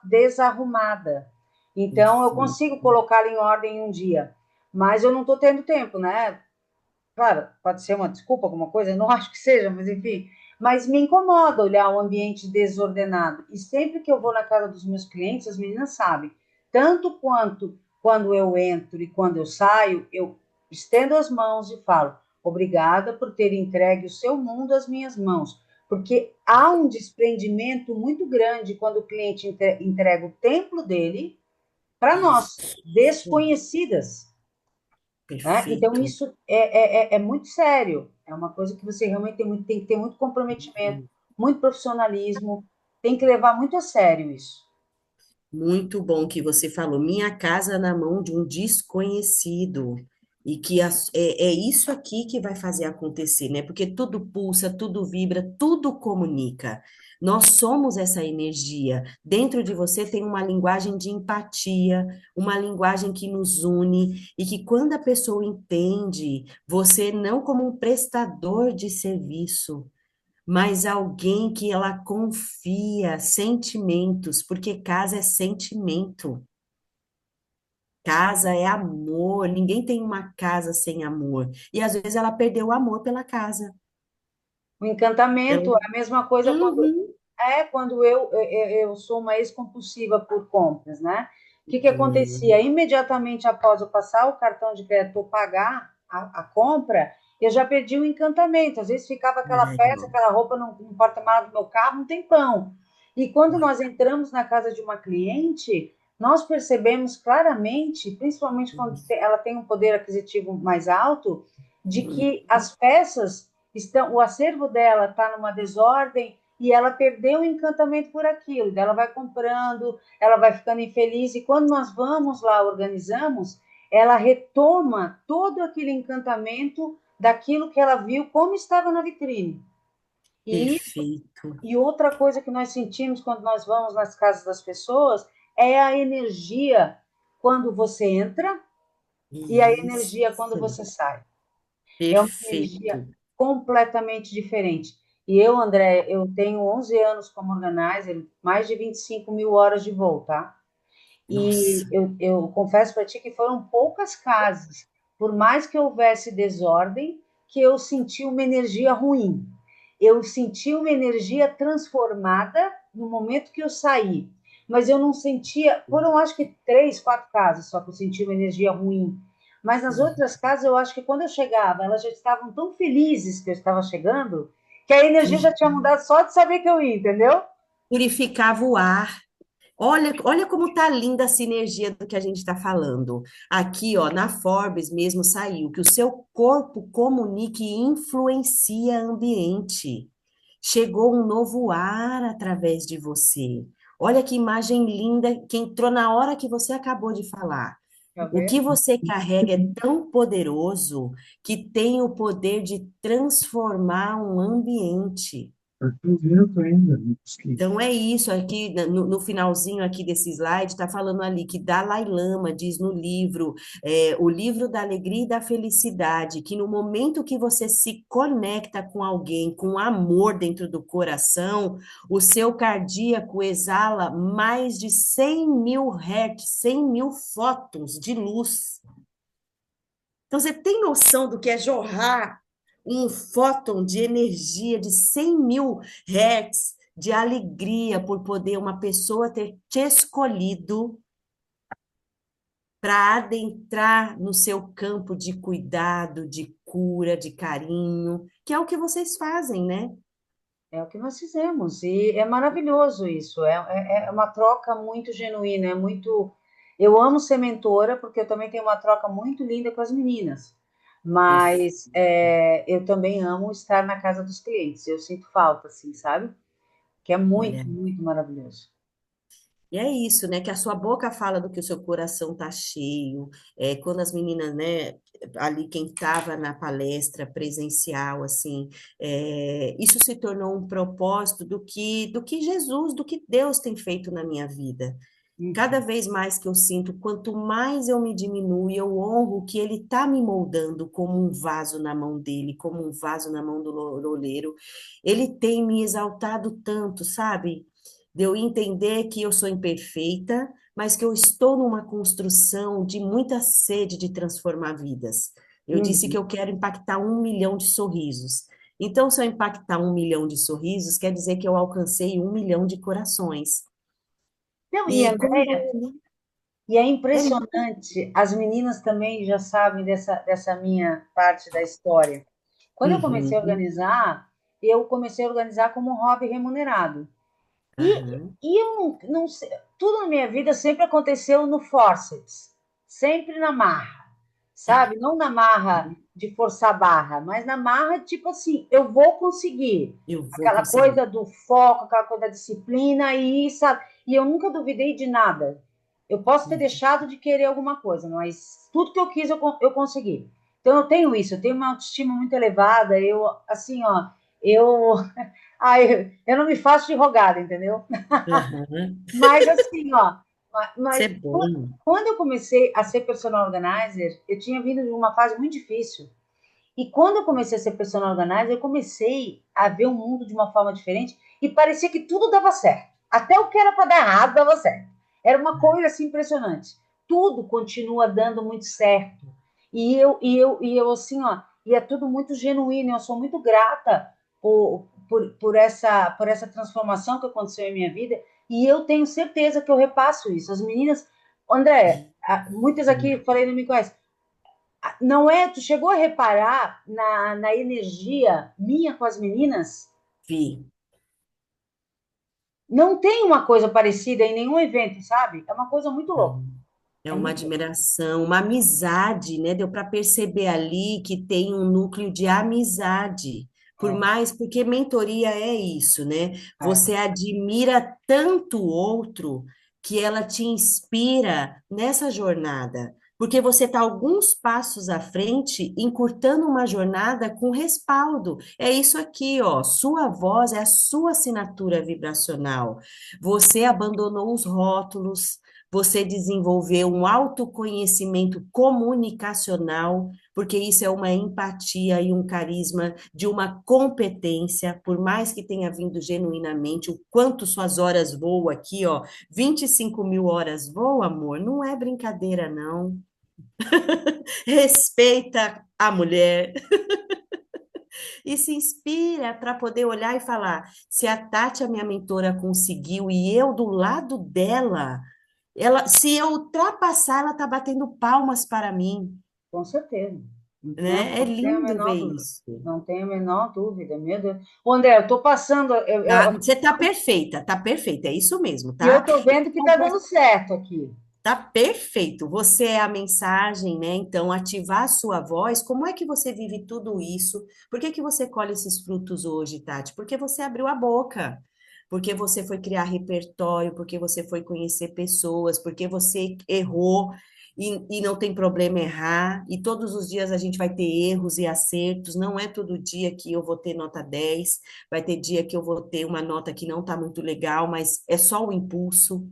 desarrumada. Então, eu perfeito. consigo colocá-la em ordem em um dia. Mas eu não estou tendo tempo, né? Claro, pode ser uma desculpa, alguma coisa, eu não acho que seja, mas enfim. Mas me incomoda olhar o ambiente desordenado. E sempre que eu vou na casa dos meus clientes, as meninas sabem, tanto quanto quando eu entro e quando eu saio, eu estendo as mãos e falo: obrigada por ter entregue o seu mundo às minhas mãos. Porque há um desprendimento muito grande quando o cliente entrega o templo dele para nós, Isso, desconhecidas. Né? Então, perfeito. isso é muito sério. É uma coisa que você realmente tem que ter muito comprometimento, muito profissionalismo, tem que levar muito a sério isso. Muito bom que você falou. Minha casa na mão de um desconhecido. E que é isso aqui que vai fazer acontecer, né? Porque tudo pulsa, tudo vibra, tudo comunica. Nós somos essa energia. Dentro de você tem uma linguagem de empatia, uma linguagem que nos une, e que quando a pessoa entende você não como um prestador de serviço, mas alguém que ela confia, sentimentos, porque casa é sentimento, casa é amor, ninguém tem uma casa sem amor. E às vezes ela perdeu o amor pela casa. O encantamento Ela- é a mesma coisa Uhum. quando eu sou uma ex-compulsiva por compras, né? O que acontecia? Uhum. Imediatamente após eu passar o cartão de crédito ou pagar a compra, eu já perdi o encantamento. Às vezes ficava aquela peça, É, aquela roupa no porta-malas do meu carro um tempão. E quando nós entramos na casa de uma cliente, nós percebemos claramente, principalmente quando ela tem um poder aquisitivo mais alto, de que as peças estão, o acervo dela está numa desordem e ela perdeu o encantamento por aquilo. Ela vai comprando, ela vai ficando infeliz e quando nós vamos lá, organizamos, ela retoma todo aquele encantamento daquilo que ela viu como estava na vitrine. E, perfeito. e outra coisa que nós sentimos quando nós vamos nas casas das pessoas é a energia quando você entra e a energia quando Isso. você sai. É uma energia Perfeito. completamente diferente. E eu, André, eu tenho 11 anos como organizer, mais de 25 mil horas de voo, tá? E Nossa. eu confesso para ti que foram poucas casas, por mais que houvesse desordem, que eu senti uma energia ruim. Eu senti uma energia transformada no momento que eu saí. Mas eu não sentia. Foram acho que 3, 4 casas só que eu senti uma energia ruim. Mas nas outras casas, eu acho que quando eu chegava, elas já estavam tão felizes que eu estava chegando, que a energia já tinha mudado só de saber que eu ia, entendeu? Purificava o ar. Olha como tá linda a sinergia do que a gente está falando. Aqui, ó, na Forbes mesmo saiu que o seu corpo comunica e influencia ambiente. Chegou um novo ar através de você. Olha que imagem linda que entrou na hora que você acabou de falar. Já O que vê? você carrega é tão poderoso que tem o poder de transformar um ambiente. Então é isso aqui no finalzinho aqui desse slide está falando ali que Dalai Lama diz no livro, o livro da alegria e da felicidade, que no momento que você se conecta com alguém com amor dentro do coração, o seu cardíaco exala mais de 100 mil hertz, 100 mil fótons de luz. Então, você tem noção do que é jorrar um fóton de energia de 100 mil hertz de alegria por poder uma pessoa ter te escolhido para adentrar no seu campo de cuidado, de cura, de carinho, que é o que vocês fazem, né? É o que nós fizemos. E é maravilhoso isso. É uma troca muito genuína. É muito. Eu amo ser mentora, porque eu também tenho uma troca muito linda com as meninas. Perfe- Mas eu também amo estar na casa dos clientes. Eu sinto falta, assim, sabe? Que é Olha, muito, muito maravilhoso. e é isso, né? Que a sua boca fala do que o seu coração tá cheio. Quando as meninas, né, ali quem estava na palestra presencial, assim, isso se tornou um propósito do que Jesus, do que Deus tem feito na minha vida. Cada Uhum. vez mais que eu sinto, quanto mais eu me diminuo e eu honro que Ele está me moldando como um vaso na mão dele, como um vaso na mão do oleiro, Ele tem me exaltado tanto, sabe? De eu entender que eu sou imperfeita, mas que eu estou numa construção de muita sede de transformar vidas. Eu disse que Uhum. eu quero impactar 1 milhão de sorrisos. Então, se eu impactar 1 milhão de sorrisos, quer dizer que eu alcancei 1 milhão de corações. Não, E quando e é é, impressionante, as meninas também já sabem dessa minha parte da história. Quando eu comecei a uhum, organizar, eu comecei a organizar como um hobby remunerado. aham, E eu não sei, tudo na minha vida sempre aconteceu no forceps, sempre na marra, sabe? Não na marra de forçar a barra, mas na marra, tipo assim, eu vou conseguir. Eu vou Aquela conseguir. coisa do foco, aquela coisa da disciplina e, sabe? E eu nunca duvidei de nada. Eu posso ter deixado de querer alguma coisa, mas tudo que eu quis eu consegui. Então eu tenho isso, eu tenho uma autoestima muito elevada, eu, assim, ó, eu, eu não me faço de rogada, entendeu? Aham. Mas assim, ó, Isso é mas bom. quando eu comecei a ser personal organizer, eu tinha vindo de uma fase muito difícil. E quando eu comecei a ser personal organizer, eu comecei a ver o mundo de uma forma diferente e parecia que tudo dava certo. Até o que era para dar errado dava certo. Era uma coisa assim impressionante. Tudo continua dando muito certo. E eu assim, ó, e é tudo muito genuíno. Eu sou muito grata por essa transformação que aconteceu em minha vida. E eu tenho certeza que eu repasso isso. As meninas, André, muitas aqui, falei, não me conhecem. Não é? Tu chegou a reparar na energia minha com as meninas? Vi. Não tem uma coisa parecida em nenhum evento, sabe? É uma coisa muito louca. É É uma muito louca. admiração, uma amizade, né? Deu para perceber ali que tem um núcleo de amizade. Por É, mais, porque mentoria é isso, né? é. Você admira tanto o outro que ela te inspira nessa jornada. Porque você está alguns passos à frente, encurtando uma jornada com respaldo. É isso aqui, ó. Sua voz é a sua assinatura vibracional. Você abandonou os rótulos, você desenvolver um autoconhecimento comunicacional, porque isso é uma empatia e um carisma de uma competência, por mais que tenha vindo genuinamente, o quanto suas horas voam aqui, ó, 25 mil horas voam, amor, não é brincadeira, não. Respeita a mulher e se inspira para poder olhar e falar: se a Tati, a minha mentora, conseguiu e eu do lado dela, ela, se eu ultrapassar, ela está batendo palmas para mim, Com certeza. Não, né? É não tenho a lindo ver menor dúvida. isso. Não tenho a menor dúvida, meu Deus. Ô, André, eu estou passando, Tá? Você tá perfeita, é isso mesmo, e eu tá? estou vendo que está dando certo aqui. Tá perfeito. Você é a mensagem, né? Então, ativar a sua voz. Como é que você vive tudo isso? Por que que você colhe esses frutos hoje, Tati? Porque você abriu a boca. Porque você foi criar repertório, porque você foi conhecer pessoas, porque você errou e não tem problema errar. E todos os dias a gente vai ter erros e acertos. Não é todo dia que eu vou ter nota 10. Vai ter dia que eu vou ter uma nota que não tá muito legal, mas é só o impulso,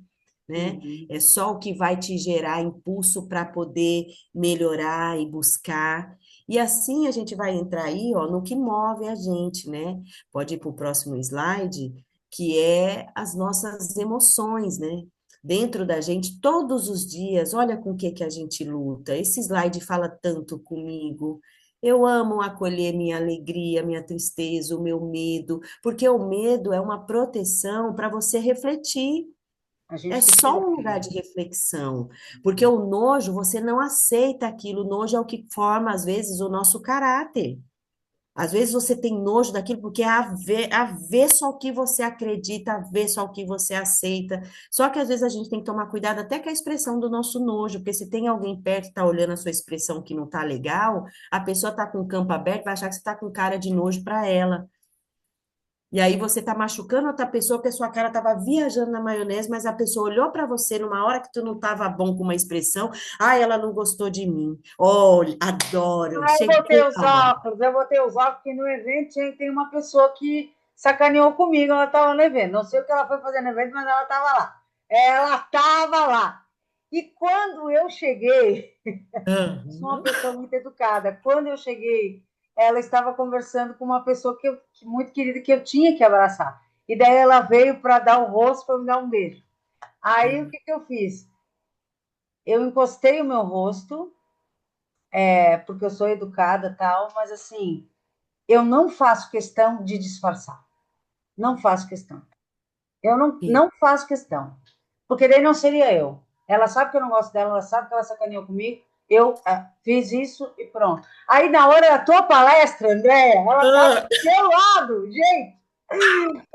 né? Uhum. É só o que vai te gerar impulso para poder melhorar e buscar. E assim a gente vai entrar aí, ó, no que move a gente, né? Pode ir para o próximo slide, que é as nossas emoções, né? Dentro da gente, todos os dias, olha com o que que a gente luta. Esse slide fala tanto comigo. Eu amo acolher minha alegria, minha tristeza, o meu medo, porque o medo é uma proteção para você refletir. A É gente só precisa. um lugar de reflexão, porque o nojo, você não aceita aquilo, o nojo é o que forma, às vezes, o nosso caráter. Às vezes você tem nojo daquilo porque é a ver só o que você acredita, a ver só o que você aceita. Só que às vezes a gente tem que tomar cuidado até com a expressão do nosso nojo, porque se tem alguém perto que está olhando a sua expressão que não está legal, a pessoa está com o campo aberto, vai achar que você está com cara de nojo para ela. E aí você tá machucando outra pessoa porque a sua cara tava viajando na maionese, mas a pessoa olhou para você numa hora que tu não tava bom com uma expressão, ah, ela não gostou de mim. Olha, adoro, Eu botei chegou os a hora. óculos, eu botei os óculos, porque no evento tem uma pessoa que sacaneou comigo, ela estava no evento. Não sei o que ela foi fazer no evento, mas ela estava lá. Ela estava lá. E quando eu cheguei, sou uma Aham. pessoa muito educada. Quando eu cheguei, ela estava conversando com uma pessoa muito querida que eu tinha que abraçar. E daí ela veio para dar o rosto para me dar um beijo. Aí o que, que eu fiz? Eu encostei o meu rosto, porque eu sou educada tal, mas assim, eu não faço questão de disfarçar. Não faço questão. Eu não faço questão. Porque daí não seria eu. Ela sabe que eu não gosto dela, ela sabe que ela sacaneou comigo. Eu fiz isso e pronto. Aí, na hora da tua palestra, Andréia, ela estava Ah, do meu lado, gente.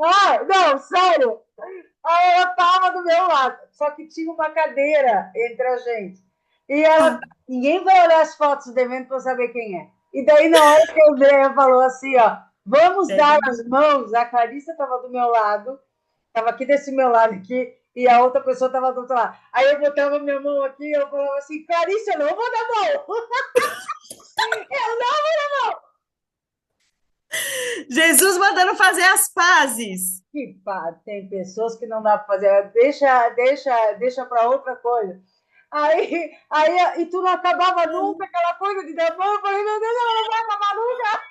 Ah, não, sério. Aí ela estava do meu lado. Só que tinha uma cadeira entre a gente. E ela, ninguém vai olhar as fotos do evento para saber quem é. E daí, na hora que a Andrea falou assim, ó, vamos Pega dar a as mão. mãos, a Clarissa estava do meu lado, estava aqui desse meu lado aqui, e a outra pessoa estava do outro lado. Aí eu botava minha mão aqui e eu falava assim, Clarissa, eu não vou dar mão. Eu não. Jesus mandando fazer as pazes. Que pá, tem pessoas que não dá para fazer, deixa para outra coisa. E tu não acabava nunca aquela coisa de dar mão. Eu falei, meu Deus, ela não vai acabar nunca.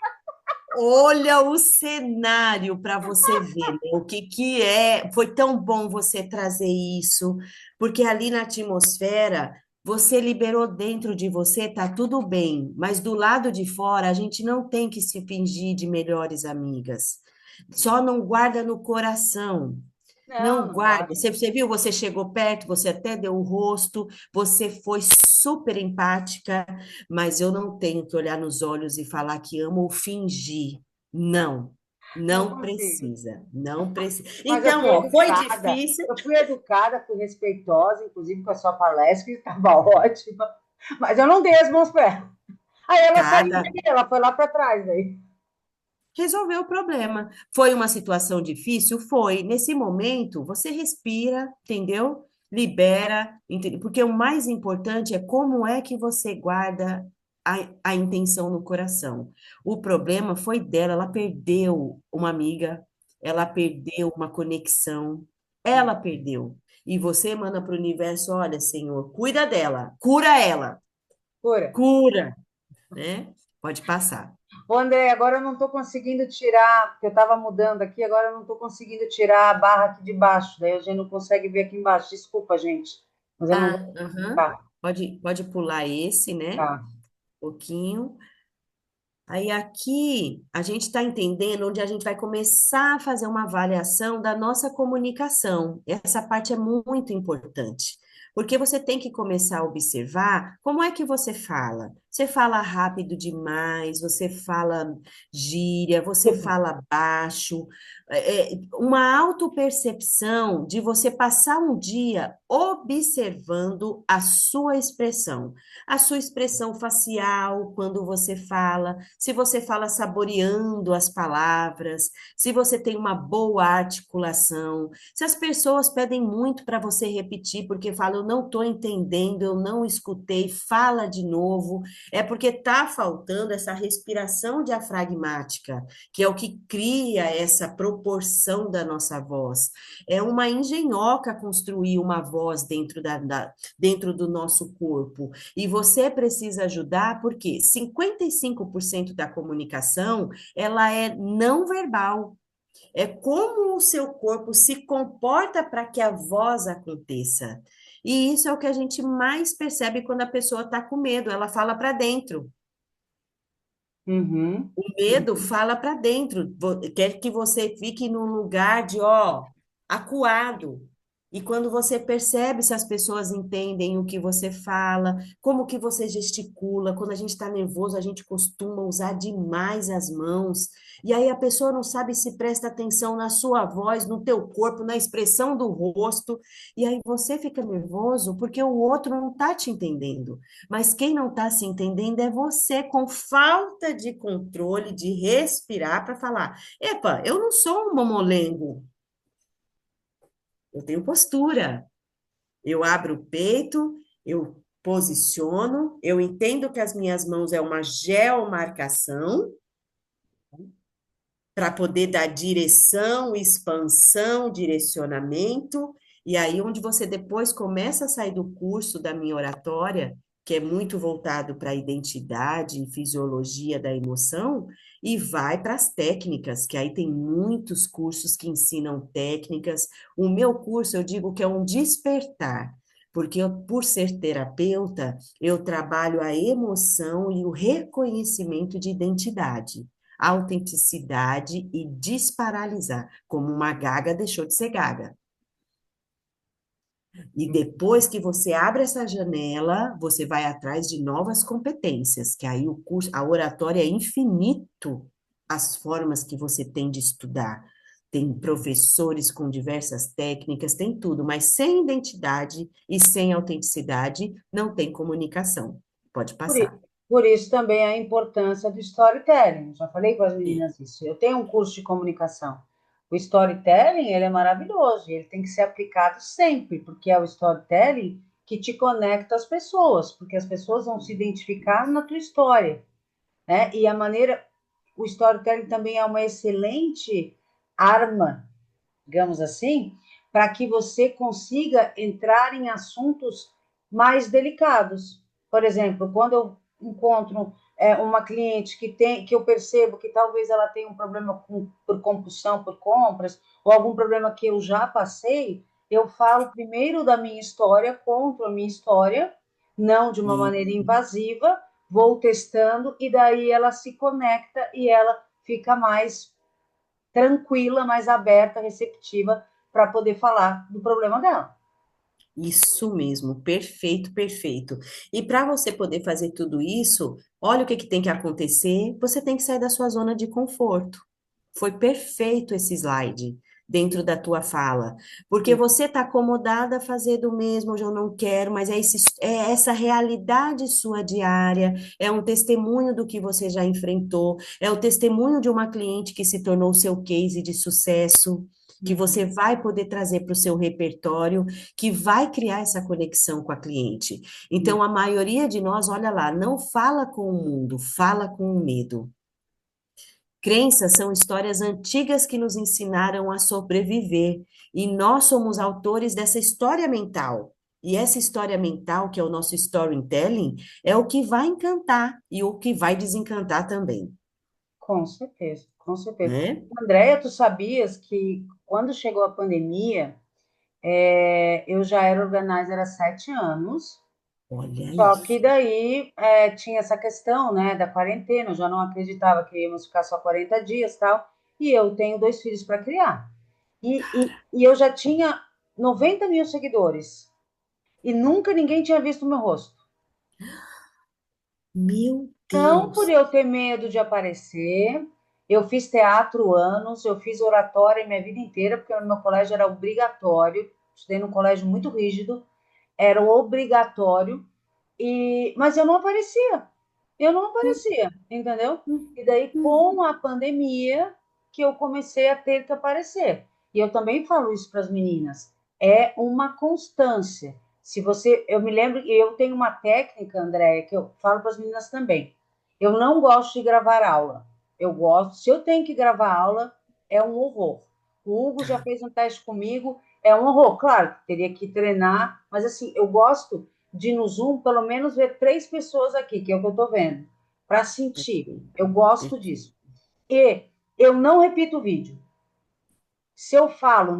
Olha o cenário para você ver, né? O que que é. Foi tão bom você trazer isso, porque ali na atmosfera você liberou dentro de você, tá tudo bem, mas do lado de fora a gente não tem que se fingir de melhores amigas. Só não guarda no coração. Não, Não não dá. guarda. Você viu, você chegou perto, você até deu o rosto, você foi super empática, mas eu não tenho que olhar nos olhos e falar que amo ou fingir. Não, Não não consigo. precisa, não precisa. Mas eu Então, fui ó, foi educada. difícil, Eu fui educada, fui respeitosa, inclusive com a sua palestra, que estava ótima. Mas eu não dei as mãos para ela. Aí ela saiu cada daqui, ela foi lá para trás daí. resolveu o problema. Foi uma situação difícil? Foi. Nesse momento, você respira, entendeu? Libera, entendeu? Porque o mais importante é como é que você guarda a intenção no coração. O problema foi dela, ela perdeu uma amiga, ela perdeu uma conexão, ela perdeu. E você manda para o universo, olha, Senhor, cuida dela, cura ela, Cura. cura, né? Pode passar. Ô, André, agora eu não estou conseguindo tirar, porque eu estava mudando aqui, agora eu não estou conseguindo tirar a barra aqui de baixo, daí a gente não consegue ver aqui embaixo. Desculpa, gente, mas eu não vou. Ah, aham. Tá, Pode pular esse, né? Um tá. pouquinho. Aí aqui a gente está entendendo onde a gente vai começar a fazer uma avaliação da nossa comunicação. Essa parte é muito importante, porque você tem que começar a observar como é que você fala. Você fala rápido demais, você fala gíria, você fala baixo. Uma autopercepção de você passar um dia observando a sua expressão facial quando você fala, se você fala saboreando as palavras, se você tem uma boa articulação, se as pessoas pedem muito para você repetir, porque falam, eu não estou entendendo, eu não escutei, fala de novo, é porque está faltando essa respiração diafragmática, que é o que cria essa proporção da nossa voz. É uma engenhoca construir uma voz dentro do nosso corpo. E você precisa ajudar, porque 55% da comunicação, ela é não verbal. É como o seu corpo se comporta para que a voz aconteça. E isso é o que a gente mais percebe quando a pessoa está com medo, ela fala para dentro. Uhum. O medo fala para dentro, quer que você fique num lugar de, ó, acuado. E quando você percebe se as pessoas entendem o que você fala, como que você gesticula, quando a gente está nervoso, a gente costuma usar demais as mãos. E aí a pessoa não sabe se presta atenção na sua voz, no teu corpo, na expressão do rosto. E aí você fica nervoso porque o outro não está te entendendo. Mas quem não está se entendendo é você, com falta de controle, de respirar para falar: epa, eu não sou um mamolengo, eu tenho postura. Eu abro o peito, eu posiciono, eu entendo que as minhas mãos é uma geomarcação para poder dar direção, expansão, direcionamento. E aí, onde você depois começa a sair do curso da minha oratória, que é muito voltado para a identidade e fisiologia da emoção, e vai para as técnicas, que aí tem muitos cursos que ensinam técnicas. O meu curso, eu digo que é um despertar, porque eu, por ser terapeuta, eu trabalho a emoção e o reconhecimento de identidade, autenticidade e desparalisar, como uma gaga deixou de ser gaga. E depois que você abre essa janela, você vai atrás de novas competências, que aí o curso, a oratória é infinito as formas que você tem de estudar. tem professores com diversas técnicas, tem tudo, mas sem identidade e sem autenticidade não tem comunicação. Pode Por, i- passar. por isso também a importância do storytelling. Já falei com as É, meninas isso. Eu tenho um curso de comunicação. O storytelling, ele é maravilhoso, e ele tem que ser aplicado sempre, porque é o storytelling que te conecta às pessoas, porque as pessoas vão se identificar na tua história, né? E a maneira, o storytelling também é uma excelente arma, digamos assim, para que você consiga entrar em assuntos mais delicados. Por exemplo, quando eu encontro uma cliente que eu percebo que talvez ela tenha um problema por compulsão por compras, ou algum problema que eu já passei, eu falo primeiro da minha história, conto a minha história, não de uma maneira isso. invasiva, vou testando e daí ela se conecta e ela fica mais tranquila, mais aberta, receptiva para poder falar do problema dela. Isso mesmo, perfeito, perfeito. E para você poder fazer tudo isso, olha o que que tem que acontecer, você tem que sair da sua zona de conforto. Foi perfeito esse slide dentro da tua fala, porque você está acomodada a fazer do mesmo, hoje eu não quero, mas é essa realidade sua diária, é um testemunho do que você já enfrentou, é o testemunho de uma cliente que se tornou seu case de sucesso, que você Uhum. vai poder trazer para o seu repertório, que vai criar essa conexão com a cliente. Então, a maioria de nós, olha lá, não fala com o mundo, fala com o medo. Crenças são histórias antigas que nos ensinaram a sobreviver, e nós somos autores dessa história mental. E essa história mental, que é o nosso storytelling, é o que vai encantar e o que vai desencantar também, Com certeza, com certeza. né? Andréia, tu sabias que quando chegou a pandemia, eu já era organizer há 7 anos, Olha só que isso. daí tinha essa questão, né, da quarentena, eu já não acreditava que íamos ficar só 40 dias e tal, e eu tenho 2 filhos para criar. E eu já tinha 90 mil seguidores, e nunca ninguém tinha visto o meu rosto. Meu Não por Deus. eu ter medo de aparecer. Eu fiz teatro anos, eu fiz oratória minha vida inteira, porque no meu colégio era obrigatório. Estudei num colégio muito rígido, era obrigatório. Mas eu não aparecia. Eu não Hum, aparecia, entendeu? hum, E daí, hum. com a pandemia, que eu comecei a ter que aparecer. E eu também falo isso para as meninas. É uma constância. Se você, eu me lembro, eu tenho uma técnica, Andréia, que eu falo para as meninas também. Eu não gosto de gravar aula. Eu gosto, se eu tenho que gravar aula, é um horror. O Hugo já fez um teste comigo, é um horror. Claro, teria que treinar, mas assim, eu gosto de no Zoom pelo menos ver 3 pessoas aqui, que é o que eu estou vendo, para sentir. Eu Perfeito, gosto perfeito, disso. E eu não repito o vídeo. Se eu falo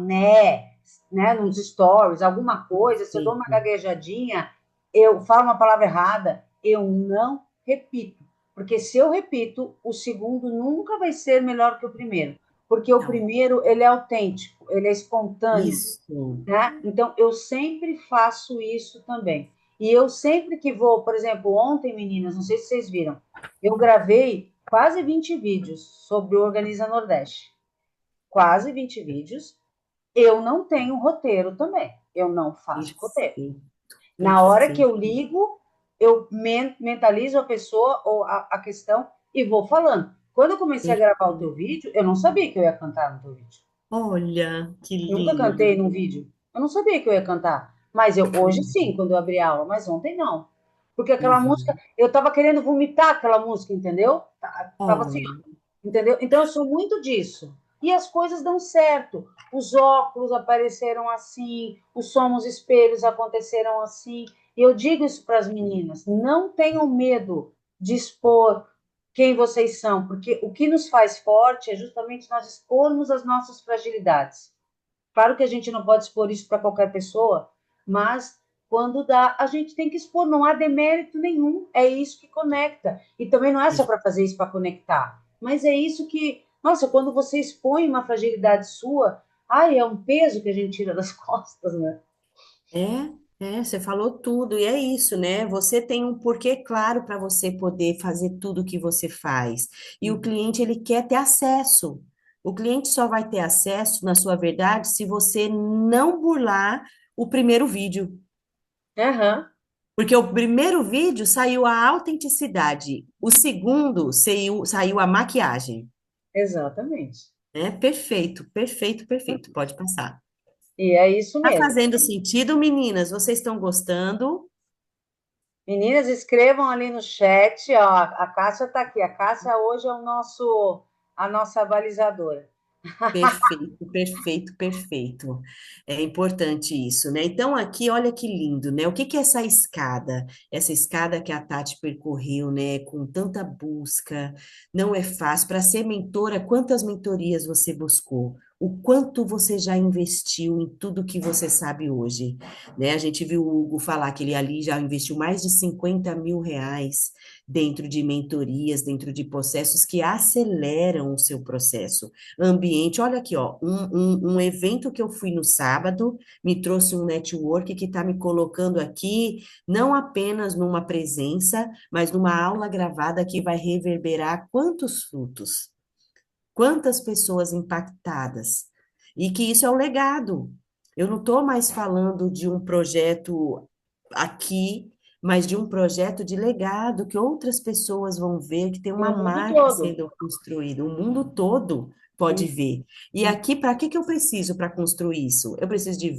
né, nos stories, alguma coisa, se eu dou uma perfeito. gaguejadinha, eu falo uma palavra errada, eu não repito. Porque se eu repito, o segundo nunca vai ser melhor que o primeiro. Porque o Não, primeiro, ele é autêntico, ele é espontâneo, isso. né? Então, eu sempre faço isso também. E eu sempre que vou, por exemplo, ontem, meninas, não sei se vocês viram, eu gravei quase 20 vídeos sobre o Organiza Nordeste. Quase 20 vídeos. Eu não tenho roteiro também. Eu não faço roteiro. Perfeito, Na hora que eu perfeito. ligo, eu mentalizo a pessoa ou a questão e vou falando. Quando eu comecei a gravar o teu Perfeito. vídeo, eu não sabia que eu ia cantar no teu vídeo. Olha, que Nunca cantei lindo. num vídeo. Eu não sabia que eu ia cantar. Mas eu hoje sim, Uhum, quando eu abri a aula, mas ontem não. Porque aquela música, uhum. eu tava querendo vomitar aquela música, entendeu? Tava assim, Olha, entendeu? Então eu sou muito disso. E as coisas dão certo. Os óculos apareceram assim, os somos espelhos aconteceram assim. E eu digo isso para as meninas: não tenham medo de expor quem vocês são, porque o que nos faz forte é justamente nós expormos as nossas fragilidades. Claro que a gente não pode expor isso para qualquer pessoa, mas quando dá, a gente tem que expor, não há demérito nenhum. É isso que conecta. E também não é só para fazer isso para conectar, mas é isso que, nossa, quando você expõe uma fragilidade sua, ai, é um peso que a gente tira das costas, né? você falou tudo, e é isso, né? Você tem um porquê claro para você poder fazer tudo o que você faz. E o cliente, ele quer ter acesso. O cliente só vai ter acesso na sua verdade se você não burlar o primeiro vídeo. Aham, Porque o primeiro vídeo saiu a autenticidade, o segundo saiu a maquiagem. exatamente. É perfeito, perfeito, perfeito. Pode passar. E é isso Tá mesmo. fazendo sentido, meninas? Vocês estão gostando? Meninas, escrevam ali no chat, ó, a Cássia está aqui. A Cássia hoje é a nossa balizadora. Perfeito, perfeito, perfeito. É importante isso, né? Então, aqui, olha que lindo, né? O que que é essa escada? Essa escada que a Tati percorreu, né? Com tanta busca, não é fácil. Para ser mentora, quantas mentorias você buscou? O quanto você já investiu em tudo que você sabe hoje, né? A gente viu o Hugo falar que ele ali já investiu mais de R$ 50.000 dentro de mentorias, dentro de processos que aceleram o seu processo ambiente. Olha aqui, ó, um evento que eu fui no sábado me trouxe um network que está me colocando aqui, não apenas numa presença, mas numa aula gravada que vai reverberar quantos frutos, quantas pessoas impactadas. E que isso é o legado. Eu não estou mais falando de um projeto aqui, mas de um projeto de legado que outras pessoas vão ver, que tem uma No mundo marca todo. sendo construída, o mundo todo pode ver. E aqui, para que que eu preciso para construir isso? Eu preciso de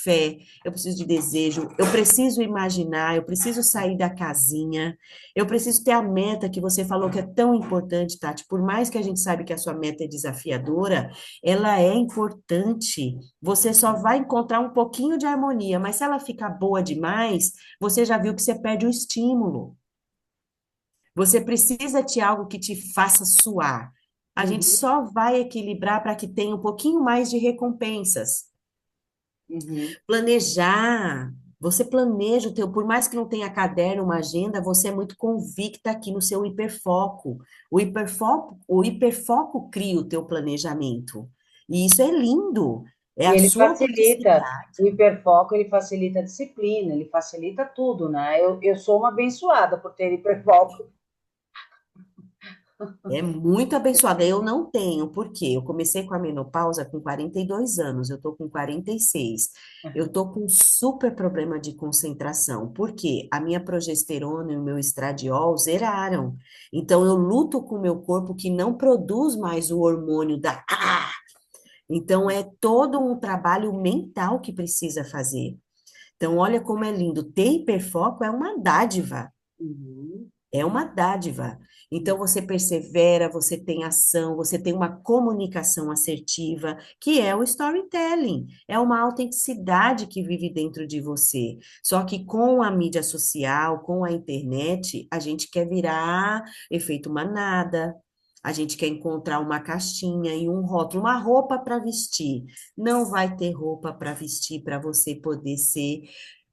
fé, eu preciso de desejo, eu preciso imaginar, eu preciso sair da casinha, eu preciso ter a meta que você falou que é tão importante, Tati. Por mais que a gente sabe que a sua meta é desafiadora, ela é importante. Você só vai encontrar um pouquinho de harmonia, mas se ela ficar boa demais, você já viu que você perde o estímulo. Você precisa de algo que te faça suar. A gente Uhum, só vai equilibrar para que tenha um pouquinho mais de recompensas. uhum. Planejar. Você planeja o teu, por mais que não tenha caderno, uma agenda, você é muito convicta aqui no seu hiperfoco. O hiperfoco cria o teu planejamento. E isso é lindo. É E a ele sua facilita, autenticidade. o hiperfoco, ele facilita a disciplina, ele facilita tudo, né? Eu sou uma abençoada por ter hiperfoco. É muito abençoada. Eu não tenho, por quê? Eu comecei com a menopausa com 42 anos, eu tô com 46. Eu tô com um super problema de concentração, porque a minha progesterona e o meu estradiol zeraram. Então eu luto com o meu corpo que não produz mais o hormônio da Então é todo um trabalho mental que precisa fazer. Então olha como é lindo. Ter hiperfoco é uma dádiva. Uhum. É uma dádiva. Então, você persevera, você tem ação, você tem uma comunicação assertiva, que é o storytelling, é uma autenticidade que vive dentro de você. Só que com a mídia social, com a internet, a gente quer virar efeito manada, a gente quer encontrar uma caixinha e um rótulo, uma roupa para vestir. Não vai ter roupa para vestir para você poder ser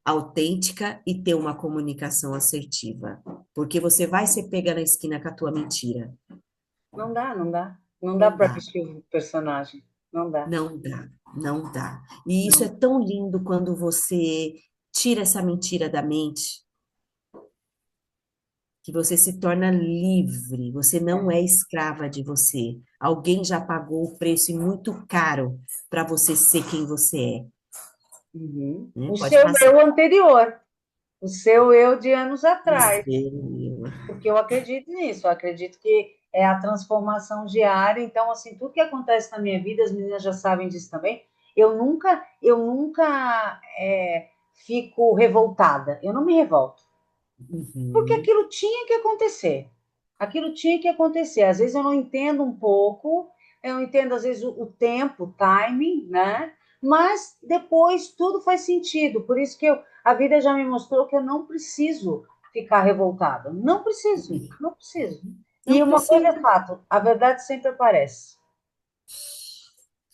autêntica e ter uma comunicação assertiva. Porque você vai ser pega na esquina com a tua mentira. Não dá, não dá. Não dá Não para dá, vestir o personagem. Não dá. não dá, não dá. E isso é Não. tão lindo quando você tira essa mentira da mente, que você se torna livre, você não é escrava de você. Alguém já pagou o preço e muito caro para você ser quem você é, Uhum. né? O Pode seu passar. eu anterior, o seu eu de anos atrás, Seu. porque eu acredito nisso, eu acredito que é a transformação diária. Então, assim, tudo que acontece na minha vida, as meninas já sabem disso também. Eu nunca fico revoltada. Eu não me revolto. Porque Uhum. aquilo tinha que acontecer. Aquilo tinha que acontecer. Às vezes eu não entendo um pouco, eu entendo às vezes o tempo, o timing, né? Mas depois tudo faz sentido. Por isso que a vida já me mostrou que eu não preciso ficar revoltada. Não preciso, não preciso. E Não uma coisa é precisa. fato, a verdade sempre aparece.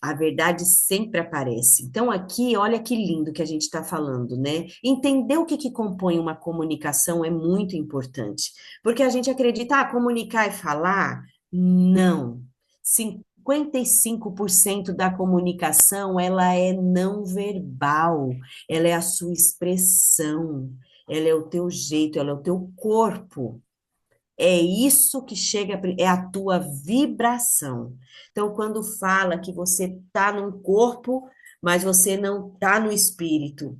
A verdade sempre aparece. Então, aqui, olha que lindo que a gente está falando, né? Entender o que compõe uma comunicação é muito importante, porque a gente acredita, comunicar e falar? Não. 55% da comunicação, ela é não verbal, ela é a sua expressão, ela é o teu jeito, ela é o teu corpo. É isso que chega, é a tua vibração. Então, quando fala que você está num corpo, mas você não está no espírito.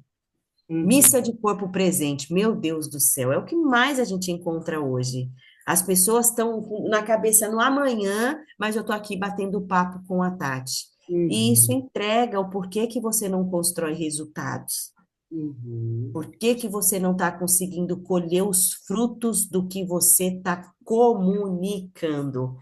Uhum, Missa de corpo presente, meu Deus do céu, é o que mais a gente encontra hoje. As pessoas estão na cabeça no amanhã, mas eu estou aqui batendo papo com a Tati. E isso uhum, entrega o porquê que você não constrói resultados. uhum. Por que que você não está conseguindo colher os frutos do que você está comunicando?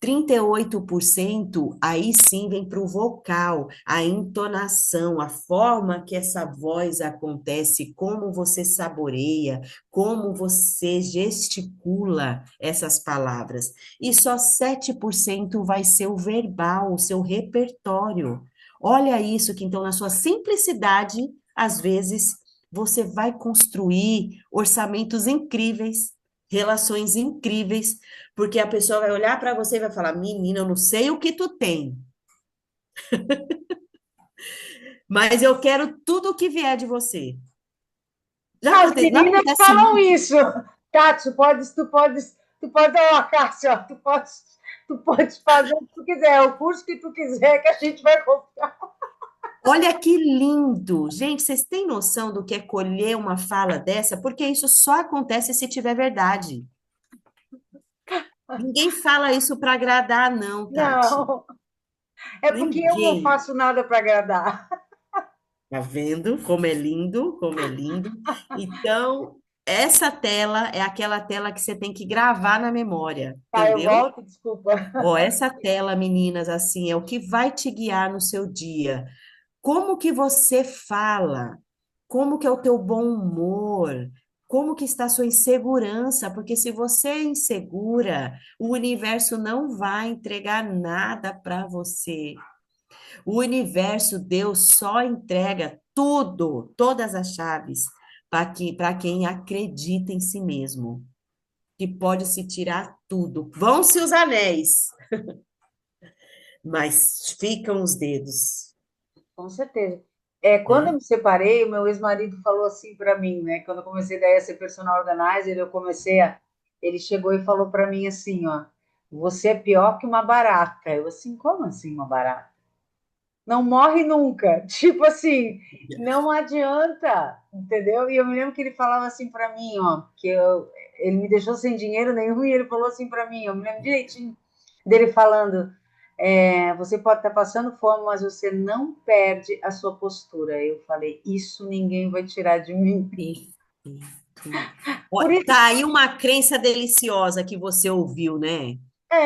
38% aí sim vem para o vocal, a entonação, a forma que essa voz acontece, como você saboreia, como você gesticula essas palavras. E só 7% vai ser o verbal, o seu repertório. Olha isso, que então, na sua simplicidade, às vezes, você vai construir orçamentos incríveis, relações incríveis, porque a pessoa vai olhar para você e vai falar: menina, eu não sei o que tu tem, mas eu quero tudo o que vier de você. As Não meninas acontece falam muito? isso. Tati, tu pode dar uma Cássia, ó, tu pode fazer o que tu quiser, o curso que tu quiser, que a gente vai comprar. Olha que lindo! Gente, vocês têm noção do que é colher uma fala dessa? Porque isso só acontece se tiver verdade. Ninguém fala isso para agradar, não, Tati. Não, é porque eu não Ninguém. faço nada para agradar. Tá vendo como é lindo, como é lindo? Então, essa tela é aquela tela que você tem que gravar na memória, Tá, eu entendeu? volto, desculpa. Ó, essa tela, meninas, assim, é o que vai te guiar no seu dia. Como que você fala? Como que é o teu bom humor? Como que está a sua insegurança? Porque se você é insegura, o universo não vai entregar nada para você. O universo, Deus só entrega tudo, todas as chaves, para quem acredita em si mesmo, que pode se tirar tudo. Vão-se os anéis, mas ficam os dedos. Com certeza. É, quando eu Né? me separei, o meu ex-marido falou assim para mim, né? Quando eu comecei daí a ser personal organizer, ele chegou e falou para mim assim, ó, você é pior que uma barata. Eu assim, como assim uma barata? Não morre nunca. Tipo assim, não adianta, entendeu? E eu me lembro que ele falava assim para mim, ó, ele me deixou sem dinheiro nenhum e ele falou assim para mim, eu me lembro direitinho dele falando, você pode estar passando fome, mas você não perde a sua postura. Eu falei, isso ninguém vai tirar de mim. Perfeito. Por Ó, isso, tá aí uma crença deliciosa que você ouviu, né?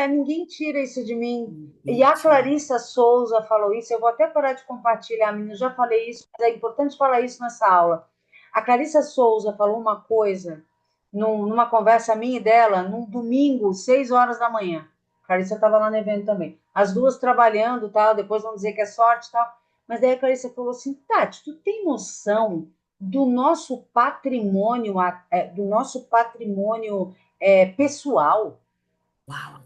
ninguém tira isso de mim. E a Mentira. Clarissa Souza falou isso, eu vou até parar de compartilhar, menino, já falei isso, mas é importante falar isso nessa aula. A Clarissa Souza falou uma coisa numa conversa minha e dela, num domingo, 6 horas da manhã. A Clarissa estava lá no evento também. As duas trabalhando, tal, depois vão dizer que é sorte, tal. Mas daí a Clarissa falou assim, Tati, tu tem noção do nosso patrimônio pessoal? Uau.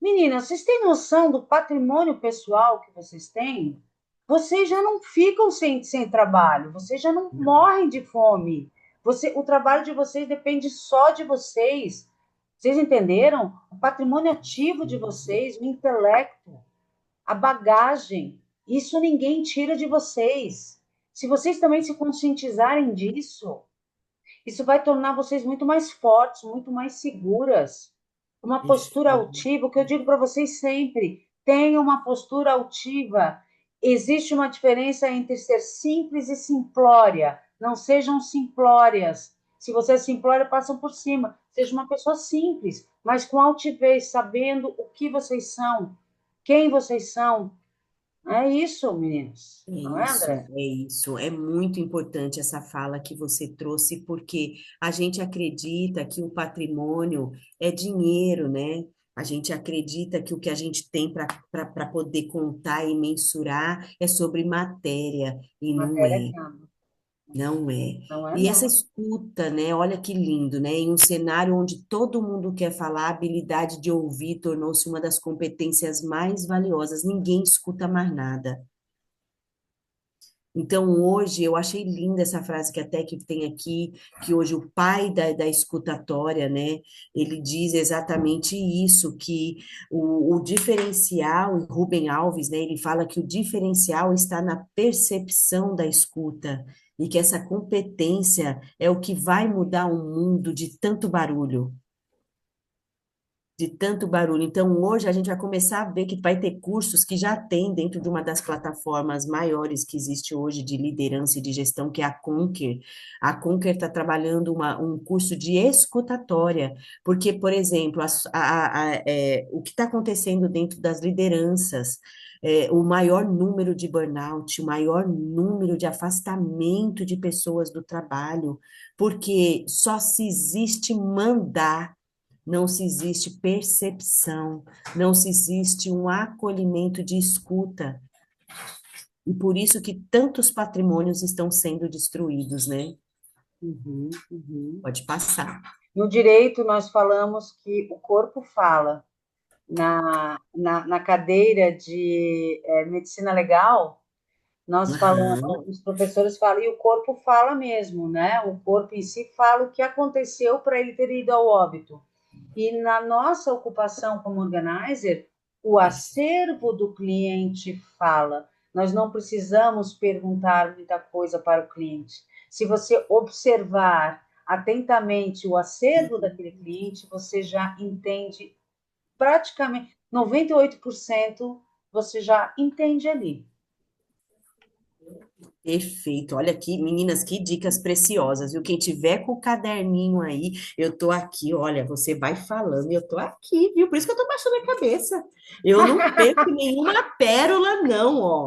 Meninas, vocês têm noção do patrimônio pessoal que vocês têm? Vocês já não ficam sem trabalho, vocês já não Não. morrem de fome. O trabalho de vocês depende só de vocês. Vocês entenderam? O patrimônio ativo de vocês, o intelecto, a bagagem, isso ninguém tira de vocês. Se vocês também se conscientizarem disso, isso vai tornar vocês muito mais fortes, muito mais seguras. Uma postura Perfeito. altiva, o que eu digo para vocês sempre, tenha uma postura altiva. Existe uma diferença entre ser simples e simplória. Não sejam simplórias. Se você é simplória, passam por cima. Seja uma pessoa simples, mas com altivez, sabendo o que vocês são, quem vocês são. É isso, meninos. É Não é, isso, André? é isso. É muito importante essa fala que você trouxe, porque a gente acredita que o patrimônio é dinheiro, né? A gente acredita que o que a gente tem para poder contar e mensurar é sobre matéria, e não Matéria é. que ama. Não é. Não é, E essa não. escuta, né? Olha que lindo, né? Em um cenário onde todo mundo quer falar, a habilidade de ouvir tornou-se uma das competências mais valiosas. Ninguém escuta mais nada. Então, hoje, eu achei linda essa frase que até que tem aqui, que hoje o pai da escutatória, né, ele diz exatamente isso, que o diferencial, e Rubem Alves, né, ele fala que o diferencial está na percepção da escuta, e que essa competência é o que vai mudar o mundo de tanto barulho. De tanto barulho. Então, hoje a gente vai começar a ver que vai ter cursos que já tem dentro de uma das plataformas maiores que existe hoje de liderança e de gestão, que é a Conquer. A Conquer está trabalhando um curso de escutatória, porque, por exemplo, o que está acontecendo dentro das lideranças, o maior número de burnout, o maior número de afastamento de pessoas do trabalho, porque só se existe mandar, não se existe percepção, não se existe um acolhimento de escuta. E por isso que tantos patrimônios estão sendo destruídos, né? Uhum, uhum. Pode passar. No direito, nós falamos que o corpo fala. Na cadeira de medicina legal, nós falamos, Aham. os professores falam, e o corpo fala mesmo, né? O corpo em si fala o que aconteceu para ele ter ido ao óbito. E na nossa ocupação como organizer, o acervo do cliente fala. Nós não precisamos perguntar muita coisa para o cliente. Se você observar atentamente o acervo daquele cliente, você já entende praticamente 98% você já entende ali. Perfeito. Olha aqui, meninas, que dicas preciosas, viu? Quem tiver com o caderninho aí, eu tô aqui, olha, você vai falando, eu tô aqui, viu? Por isso que eu tô baixando a cabeça. Eu não perco nenhuma pérola, não, ó.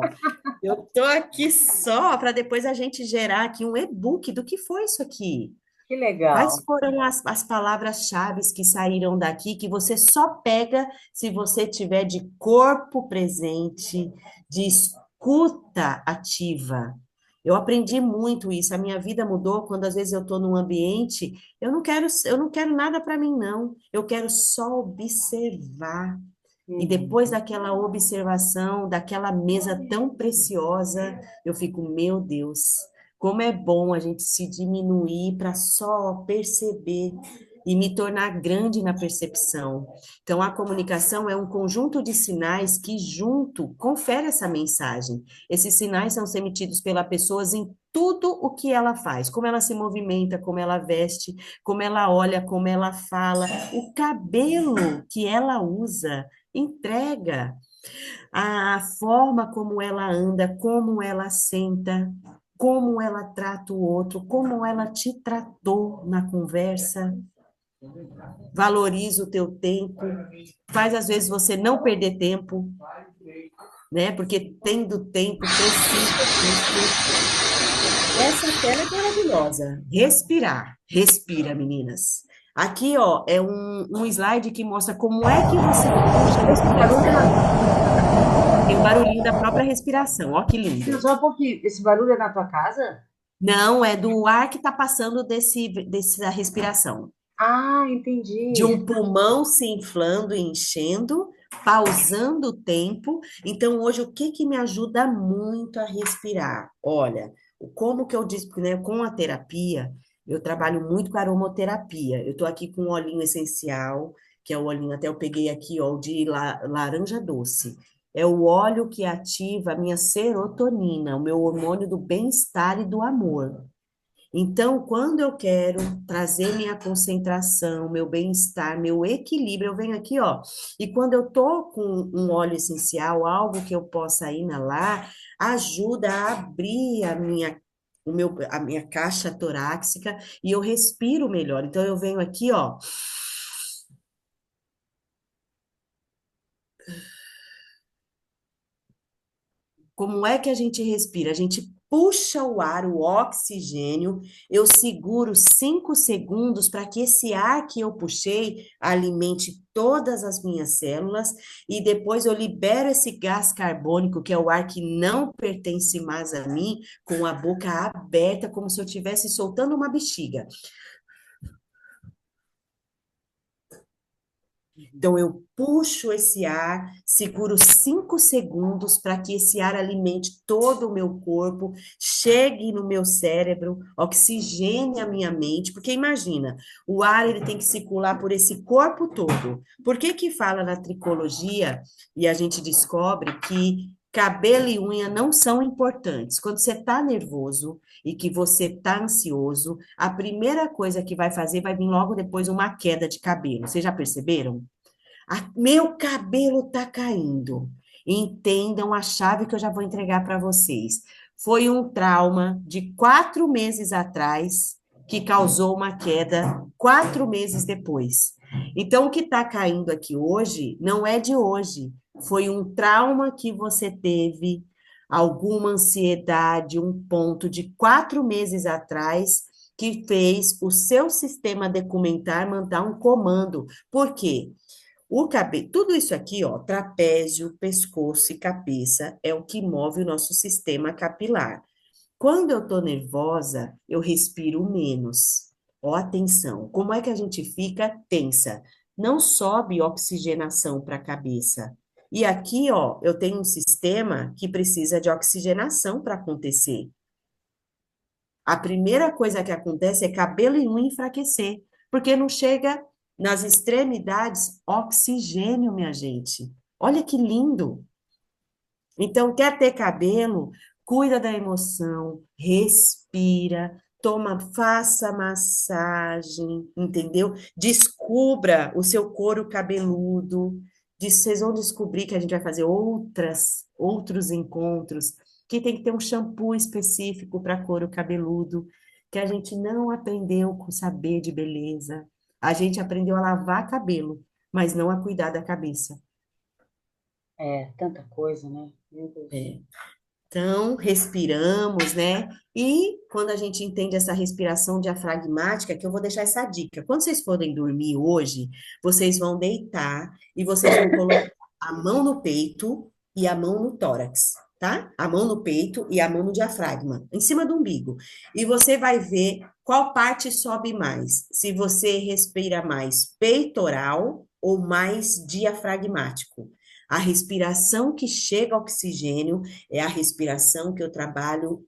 Eu tô aqui só para depois a gente gerar aqui um e-book do que foi isso aqui. Que Quais legal. foram as palavras-chave que saíram daqui que você só pega se você tiver de corpo presente, de escuta ativa? Eu aprendi muito isso. A minha vida mudou quando às vezes eu estou num ambiente, eu não quero nada para mim, não. Eu quero só observar. E Uhum. depois daquela observação, daquela mesa tão preciosa, eu fico, meu Deus, como é bom a gente se diminuir para só perceber e me tornar grande na percepção. Então, a comunicação é um conjunto de sinais que, junto, confere essa mensagem. Esses sinais são emitidos pela pessoa em tudo o que ela faz, como ela se movimenta, como ela veste, como ela olha, como ela fala, o cabelo que ela usa entrega a forma como ela anda, como ela senta, como ela trata o outro, como ela te tratou na conversa. Valoriza o teu tempo, faz às vezes você não perder tempo, né? Porque tendo tempo precisa disso. Essa tela é maravilhosa. Respirar. Respira, meninas. Aqui, ó, é um slide que mostra como é que você puxa a Esse barulho é respiração. na... Tem o barulhinho da própria respiração, ó que lindo. Só um pouquinho. Esse barulho é na tua casa? Não, é do ar que está passando dessa respiração. Ah, De entendi. um pulmão se inflando e enchendo, pausando o tempo. Então, hoje, o que que me ajuda muito a respirar? Olha, como que eu disse, né, com a terapia, eu trabalho muito com aromoterapia. Eu estou aqui com um olhinho essencial, que é o olhinho, até eu peguei aqui, ó, o de laranja doce. É o óleo que ativa a minha serotonina, o meu hormônio do bem-estar e do amor. Então, quando eu quero trazer minha concentração, meu bem-estar, meu equilíbrio, eu venho aqui, ó. E quando eu tô com um óleo essencial, algo que eu possa inalar, ajuda a abrir a minha caixa torácica e eu respiro melhor. Então, eu venho aqui, ó. Como é que a gente respira? A gente puxa o ar, o oxigênio, eu seguro 5 segundos para que esse ar que eu puxei alimente todas as minhas células e depois eu libero esse gás carbônico, que é o ar que não pertence mais a mim, com a boca aberta, como se eu estivesse soltando uma bexiga. Então, eu puxo esse ar, seguro 5 segundos para que esse ar alimente todo o meu corpo, chegue no meu cérebro, oxigene a minha mente, porque imagina, o ar ele tem que circular por esse corpo todo. Por que que fala na tricologia e a gente descobre que cabelo e unha não são importantes? Quando você está nervoso e que você está ansioso, a primeira coisa que vai fazer vai vir logo depois uma queda de cabelo. Vocês já perceberam? Meu cabelo tá caindo. Entendam a chave que eu já vou entregar para vocês. Foi um trauma de 4 meses atrás que causou uma queda 4 meses depois. Então, o que está caindo aqui hoje não é de hoje. Foi um trauma que você teve, alguma ansiedade, um ponto de 4 meses atrás que fez o seu sistema documentar mandar um comando. Por quê? O cabelo, tudo isso aqui, ó, trapézio, pescoço e cabeça é o que move o nosso sistema capilar. Quando eu tô nervosa, eu respiro menos. Ó, atenção, como é que a gente fica tensa? Não sobe oxigenação para a cabeça. E aqui, ó, eu tenho um sistema que precisa de oxigenação para acontecer. A primeira coisa que acontece é cabelo e unha enfraquecer, porque não chega nas extremidades oxigênio, minha gente. Olha que lindo. Então, quer ter cabelo? Cuida da emoção, respira, toma, faça massagem, entendeu? Descubra o seu couro cabeludo. Vocês vão descobrir que a gente vai fazer outros encontros, que tem que ter um shampoo específico para couro cabeludo, que a gente não aprendeu com saber de beleza. A gente aprendeu a lavar cabelo, mas não a cuidar da cabeça. É, tanta coisa, né? Meu Deus. É. Então, respiramos, né? E quando a gente entende essa respiração diafragmática, que eu vou deixar essa dica. Quando vocês forem dormir hoje, vocês vão deitar e vocês vão colocar a mão no peito e a mão no tórax, tá? A mão no peito e a mão no diafragma, em cima do umbigo. E você vai ver qual parte sobe mais. Se você respira mais peitoral ou mais diafragmático. A respiração que chega oxigênio é a respiração que eu trabalho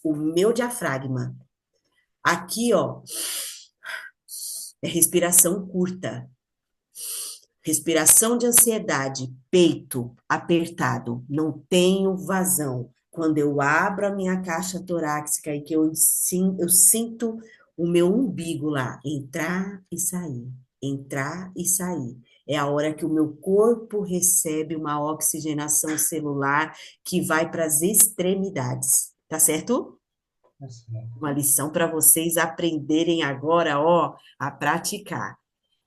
o meu diafragma. Aqui, ó, é respiração curta. Respiração de ansiedade, peito apertado, não tenho vazão. Quando eu abro a minha caixa torácica e que eu sinto o meu umbigo lá, entrar e sair, entrar e sair. É a hora que o meu corpo recebe uma oxigenação celular que vai para as extremidades, tá certo? Tá certo. Uma lição para vocês aprenderem agora, ó, a praticar.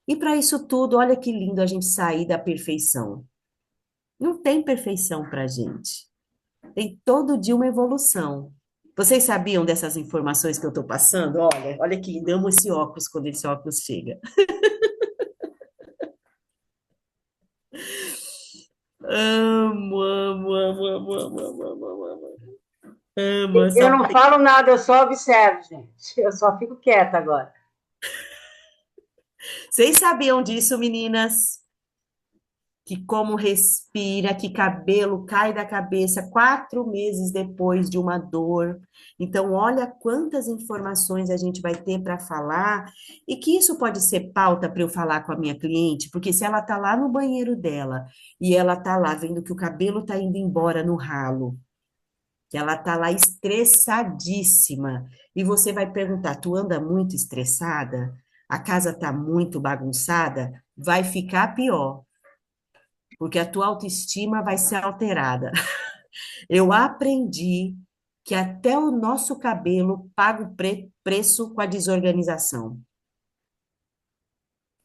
E para isso tudo, olha que lindo a gente sair da perfeição. Não tem perfeição para a gente. Tem todo dia uma evolução. Vocês sabiam dessas informações que eu estou passando? Olha, olha que lindo, eu amo esse óculos quando esse óculos chega. Amo, amo, amo, amo, amo, amo, amo, amo, amo. Amo, Eu só não falo nada, eu só observo, gente. Eu só fico quieta agora. Vocês sabiam disso, meninas? Que como respira, que cabelo cai da cabeça 4 meses depois de uma dor. Então, olha quantas informações a gente vai ter para falar, e que isso pode ser pauta para eu falar com a minha cliente, porque se ela está lá no banheiro dela e ela está lá vendo que o cabelo está indo embora no ralo, que ela está lá estressadíssima, e você vai perguntar: tu anda muito estressada? A casa está muito bagunçada? Vai ficar pior porque a tua autoestima vai ser alterada. Eu aprendi que até o nosso cabelo paga o preço com a desorganização.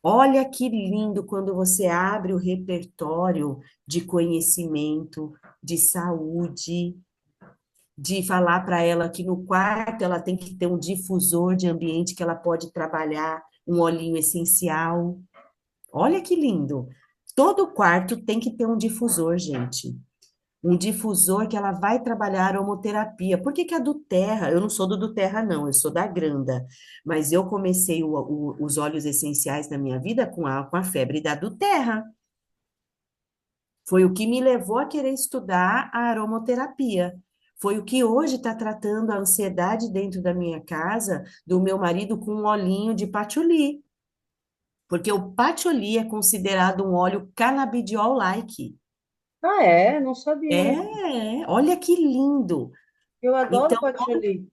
Olha que lindo quando você abre o repertório de conhecimento, de saúde, de falar para ela que no quarto ela tem que ter um difusor de ambiente que ela pode trabalhar, um olhinho essencial. Olha que lindo. Todo quarto tem que ter um difusor, gente. um difusor que ela vai trabalhar aromoterapia. Por que que a do Terra? Eu não sou do Terra, não, eu sou da Granda. Mas eu comecei os óleos essenciais na minha vida com a febre da do Terra. Foi o que me levou a querer estudar a aromoterapia. Foi o que hoje está tratando a ansiedade dentro da minha casa, do meu marido com um olhinho de patchouli. Porque o patchouli é considerado um óleo cannabidiol-like. Ah, é? Não sabia. Olha que lindo. Eu adoro Então, patchouli.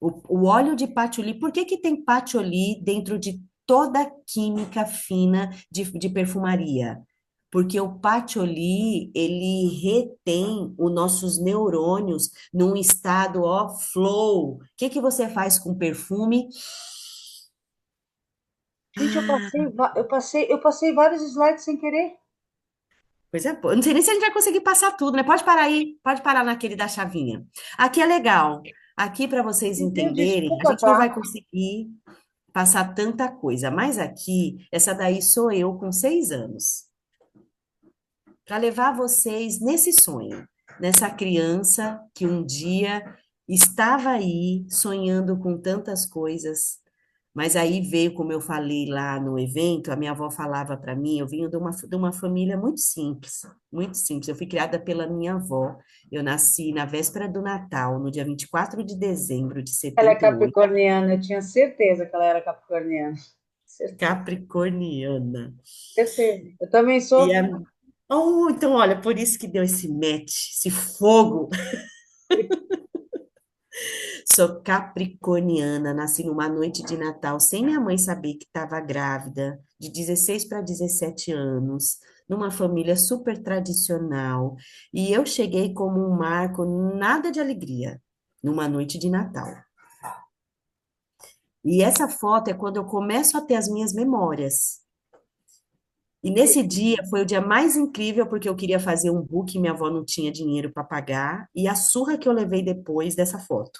o óleo de patchouli, por que que tem patchouli dentro de toda a química fina de perfumaria? Porque o patchouli, ele retém os nossos neurônios num estado, ó, flow. O que que você faz com perfume? Gente, Ah, eu passei vários slides sem querer. coisa boa. Não sei nem se a gente vai conseguir passar tudo, né? Pode parar aí, pode parar naquele da chavinha. Aqui é legal. Aqui, para vocês Então, entenderem, a desculpa, gente não tá? vai conseguir passar tanta coisa. Mas aqui, essa daí sou eu com 6 anos, para levar vocês nesse sonho, nessa criança que um dia estava aí sonhando com tantas coisas, mas aí veio, como eu falei lá no evento, a minha avó falava para mim, eu vinha de uma família muito simples, muito simples. Eu fui criada pela minha avó. Eu nasci na véspera do Natal, no dia 24 de dezembro de Ela é 78, capricorniana, eu tinha certeza que ela era capricorniana. Certeza, capricorniana. certeza. Eu também E sou. então, olha, por isso que deu esse match, esse fogo. Sou capricorniana, nasci numa noite de Natal, sem minha mãe saber que estava grávida, de 16 para 17 anos, numa família super tradicional. E eu cheguei como um marco, nada de alegria, numa noite de Natal. E essa foto é quando eu começo a ter as minhas memórias. E nesse dia foi o dia mais incrível, porque eu queria fazer um book, minha avó não tinha dinheiro para pagar, e a surra que eu levei depois dessa foto.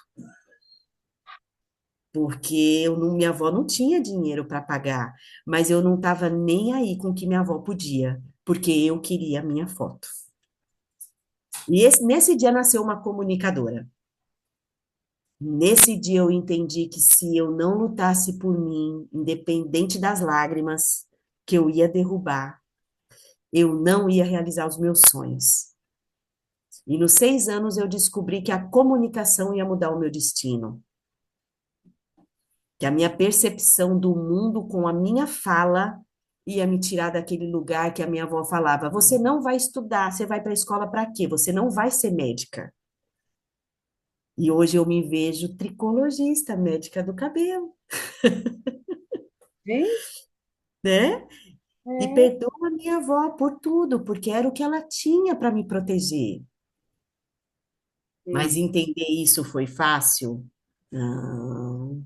Porque minha avó não tinha dinheiro para pagar, mas eu não estava nem aí com o que minha avó podia, porque eu queria a minha foto. E nesse dia nasceu uma comunicadora. Nesse dia eu entendi que se eu não lutasse por mim, independente das lágrimas que eu ia derrubar, eu não ia realizar os meus sonhos. E nos 6 anos eu descobri que a comunicação ia mudar o meu destino, que a minha percepção do mundo com a minha fala ia me tirar daquele lugar que a minha avó falava: você não vai estudar, você vai para a escola para quê? Você não vai ser médica. E hoje eu me vejo tricologista, médica do cabelo, Gente, né? E é, perdoo a minha avó por tudo, porque era o que ela tinha para me proteger. Mas sim, entender isso foi fácil? Não.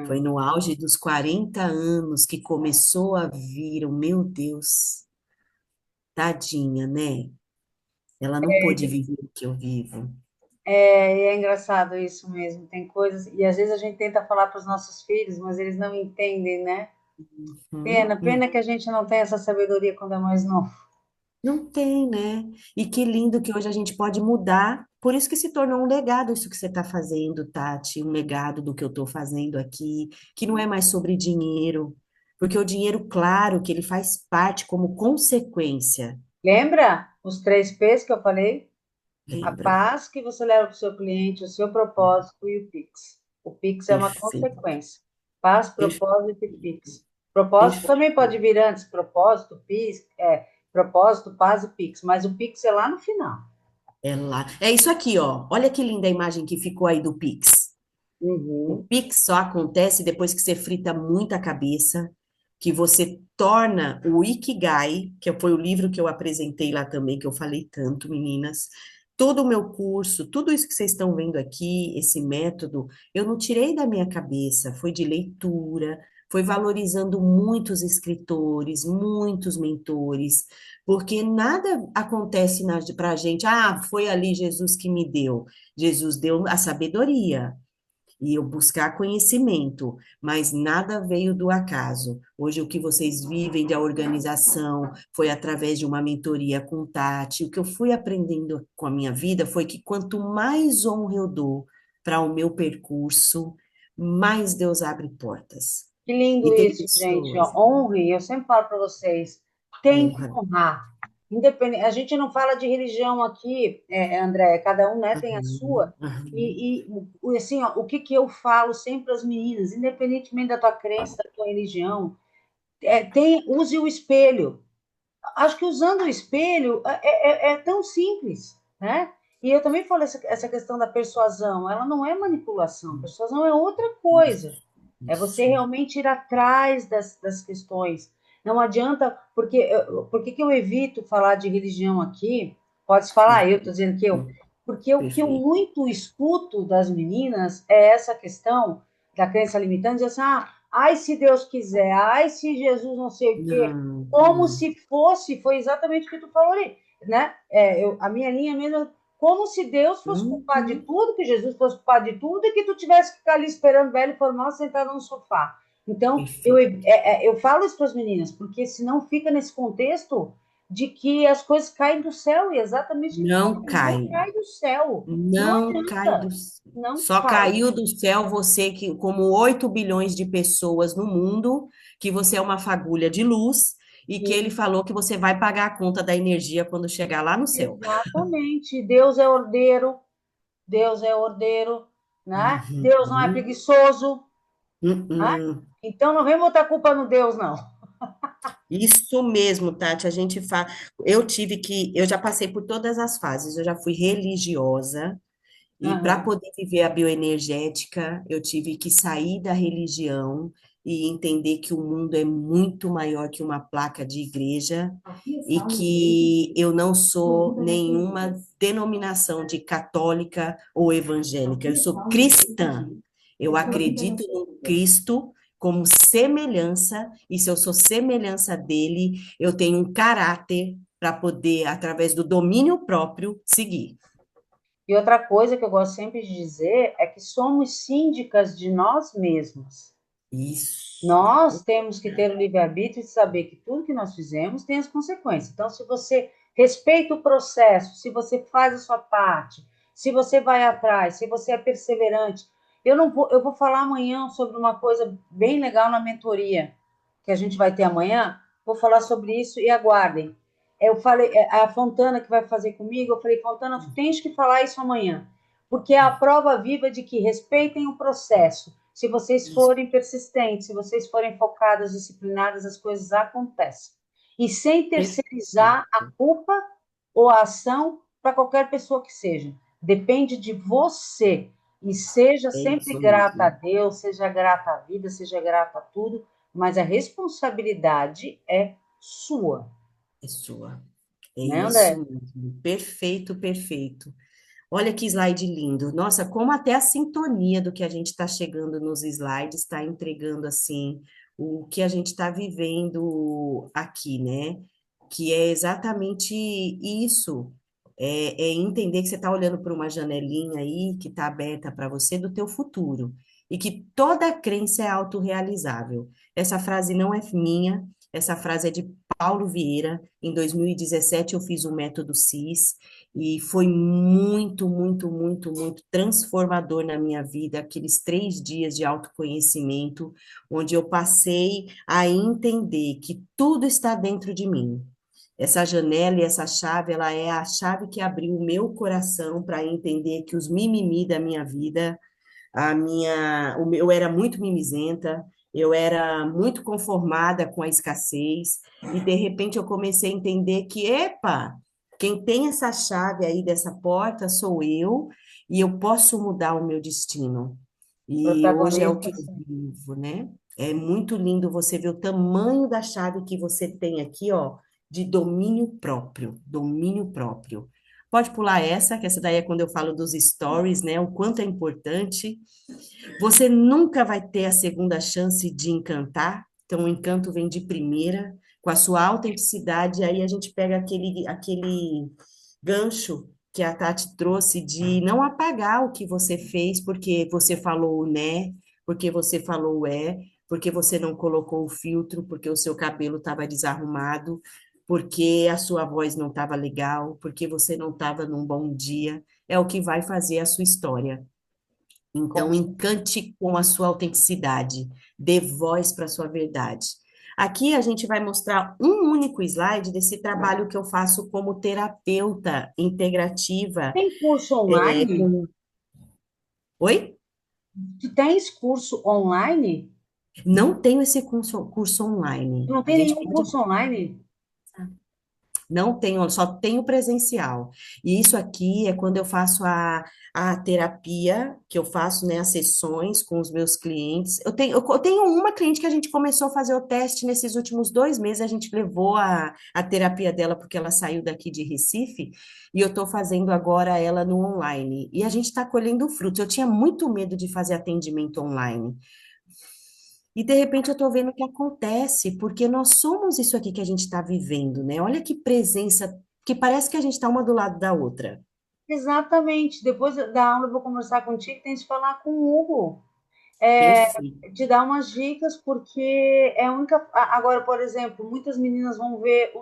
Foi não. no auge dos 40 anos que começou a vir o meu Deus, tadinha, né? Ela não pôde viver o que eu vivo. É engraçado isso mesmo. Tem coisas. E às vezes a gente tenta falar para os nossos filhos, mas eles não entendem, né? Pena, Não, pena que a gente não tem essa sabedoria quando é mais novo. não tem, né? E que lindo que hoje a gente pode mudar. Por isso que se tornou um legado isso que você está fazendo, Tati, um legado do que eu estou fazendo aqui, que não é mais sobre dinheiro, porque o dinheiro, claro, que ele faz parte como consequência. Lembra os 3 P's que eu falei? A Lembro. paz que você leva para o seu cliente, o seu propósito e o Pix. O Pix é uma Perfeito, consequência. Paz, perfeito, propósito e Pix. Propósito perfeito. também pode vir antes, propósito, Pix, propósito, paz e Pix, mas o Pix é lá no final. É lá. É isso aqui, ó. Olha que linda a imagem que ficou aí do Pix. O Uhum. Pix só acontece depois que você frita muita cabeça, que você torna o Ikigai, que foi o livro que eu apresentei lá também, que eu falei tanto, meninas. Todo o meu curso, tudo isso que vocês estão vendo aqui, esse método, eu não tirei da minha cabeça, foi de leitura, foi valorizando muitos escritores, muitos mentores, porque nada acontece para a gente, foi ali Jesus que me deu. Jesus deu a sabedoria. e eu buscar conhecimento, mas nada veio do acaso. Hoje, o que vocês vivem da organização foi através de uma mentoria com Tati. O que eu fui aprendendo com a minha vida foi que quanto mais honra eu dou para o meu percurso, mais Deus abre portas. Que E lindo tem isso, gente. Ó, pessoas, honre, eu sempre falo para vocês, tem que honra. honrar. Independente, a gente não fala de religião aqui, André, cada um, né, tem a sua. Aham, aham. Assim, ó, o que que eu falo sempre às meninas, independentemente da tua crença, da tua religião, use o espelho. Acho que usando o espelho é tão simples, né? E eu também falo essa questão da persuasão, ela não é manipulação, persuasão é outra coisa. É você Isso. realmente ir atrás das questões. Não adianta, por que eu evito falar de religião aqui? Pode falar, eu estou dizendo que eu. Porque o que eu Perfeito. muito escuto das meninas é essa questão da crença limitante, de assim, ai, se Deus quiser, ai, se Jesus não sei o quê. Não, Como não. se fosse, foi exatamente o que tu falou ali, né? A minha linha mesmo, como se Deus fosse culpado de Uhum. tudo, que Jesus fosse culpado de tudo, e que tu tivesse que ficar ali esperando velho e formal sentado no sofá. Então, Perfeito. eu falo isso para as meninas, porque senão fica nesse contexto de que as coisas caem do céu, e exatamente o que tu Não falou, não cai. cai do céu. Não Não cai do... adianta, não Só cai. caiu do céu você que, como 8 bilhões de pessoas no mundo, que você é uma fagulha de luz e que ele E, falou que você vai pagar a conta da energia quando chegar lá no céu. exatamente. Deus é ordeiro, né? Deus não é Uhum. preguiçoso, né? Uhum. Então não vem botar culpa no Deus, não. Isso mesmo, Tati, a gente fala. Eu já passei por todas as fases. Eu já fui religiosa, e para Uhum. poder viver a bioenergética, eu tive que sair da religião e entender que o mundo é muito maior que uma placa de igreja e que eu não sou nenhuma denominação de católica ou evangélica. Eu sou cristã. Eu acredito no Cristo como semelhança, e se eu sou semelhança dele, eu tenho um caráter para poder, através do domínio próprio, seguir. E outra coisa que eu gosto sempre de dizer é que somos síndicas de nós mesmas. Isso. Nós temos que ter o livre-arbítrio de saber que tudo que nós fizemos tem as consequências. Então, se você respeita o processo, se você faz a sua parte, se você vai atrás, se você é perseverante, eu vou falar amanhã sobre uma coisa bem legal na mentoria que a gente vai ter amanhã. Vou falar sobre isso e aguardem. Eu falei, a Fontana que vai fazer comigo, eu falei, Fontana, tu tens que falar isso amanhã, porque é a prova viva de que respeitem o processo. Se vocês Isso. forem persistentes, se vocês forem focadas, disciplinadas, as coisas acontecem. E sem terceirizar a Perfeito. culpa ou a ação para qualquer pessoa que seja. Depende de você. E seja É sempre isso grata a mesmo. Deus, seja grata à vida, seja grata a tudo, mas a responsabilidade é sua, É sua. É né, isso André? mesmo. Perfeito, perfeito. Olha que slide lindo. Nossa, como até a sintonia do que a gente está chegando nos slides está entregando assim o que a gente está vivendo aqui, né? Que é exatamente isso. É entender que você está olhando para uma janelinha aí que está aberta para você do teu futuro e que toda crença é autorrealizável. Essa frase não é minha, essa frase é de Paulo Vieira. Em 2017 eu fiz o método CIS e foi muito, muito, muito, muito transformador na minha vida, aqueles 3 dias de autoconhecimento, onde eu passei a entender que tudo está dentro de mim. Essa janela e essa chave, ela é a chave que abriu o meu coração para entender que os mimimi da minha vida, eu era muito mimizenta, eu era muito conformada com a escassez, e de repente eu comecei a entender que, epa, quem tem essa chave aí dessa porta sou eu, e eu posso mudar o meu destino. E hoje é o Protagonista, que eu sim. vivo, né? É muito lindo você ver o tamanho da chave que você tem aqui, ó, de domínio próprio, domínio próprio. Pode pular essa, que essa daí é quando eu falo dos stories, né? O quanto é importante. Você nunca vai ter a segunda chance de encantar, então o encanto vem de primeira, com a sua autenticidade, aí a gente pega aquele gancho que a Tati trouxe de não apagar o que você fez porque você falou o né, porque você falou o é, porque você não colocou o filtro, porque o seu cabelo estava desarrumado, porque a sua voz não estava legal, porque você não estava num bom dia, é o que vai fazer a sua história. Com Então, encante com a sua autenticidade, dê voz para a sua verdade. Aqui a gente vai mostrar um único slide desse trabalho que eu faço como terapeuta integrativa. Tem curso é, online? com... Oi? Tu tens curso online? Não tenho esse curso Tu online. não A tem gente nenhum pode curso online? Não tenho, só tenho presencial. E isso aqui é quando eu faço a terapia, que eu faço, né, as sessões com os meus clientes. Eu tenho uma cliente que a gente começou a fazer o teste nesses últimos 2 meses, a gente levou a terapia dela porque ela saiu daqui de Recife, e eu estou fazendo agora ela no online. E a gente está colhendo frutos. Eu tinha muito medo de fazer atendimento online. E de repente eu estou vendo o que acontece, porque nós somos isso aqui que a gente está vivendo, né? Olha que presença, que parece que a gente está uma do lado da outra. Exatamente. Depois da aula eu vou conversar contigo, tem que falar com o Hugo. Perfeito, Te dar umas dicas, porque é a única. Agora, por exemplo, muitas meninas vão ver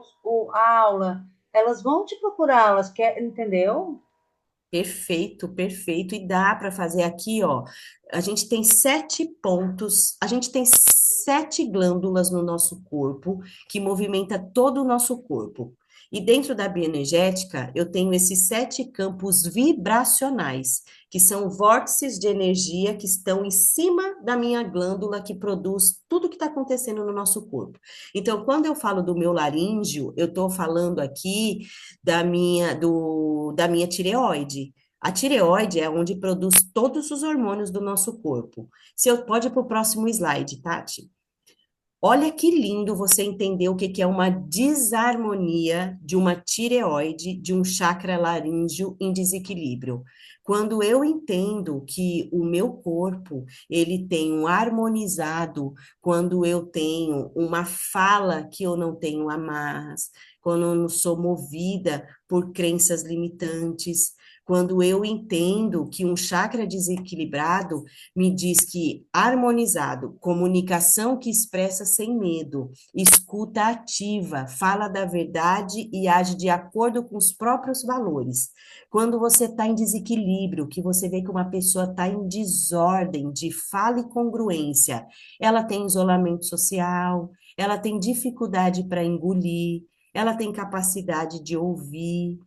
a aula, elas vão te procurar, elas querem, entendeu? perfeito, perfeito. E dá para fazer aqui, ó. A gente tem 7 pontos, a gente tem 7 glândulas no nosso corpo que movimenta todo o nosso corpo. E dentro da bioenergética, eu tenho esses 7 campos vibracionais, que são vórtices de energia que estão em cima da minha glândula que produz tudo que está acontecendo no nosso corpo. Então, quando eu falo do meu laríngeo, eu estou falando aqui da minha tireoide. A tireoide é onde produz todos os hormônios do nosso corpo. Se eu pode ir para o próximo slide, Tati. Olha que lindo você entender o que que é uma desarmonia de uma tireoide, de um chakra laríngeo em desequilíbrio. Quando eu entendo que o meu corpo, ele tem um harmonizado, quando eu tenho uma fala que eu não tenho amarras, quando eu não sou movida por crenças limitantes, quando eu entendo que um chakra desequilibrado me diz que harmonizado, comunicação que expressa sem medo, escuta ativa, fala da verdade e age de acordo com os próprios valores. Quando você está em desequilíbrio, que você vê que uma pessoa está em desordem de fala e congruência, ela tem isolamento social, ela tem dificuldade para engolir, ela tem capacidade de ouvir,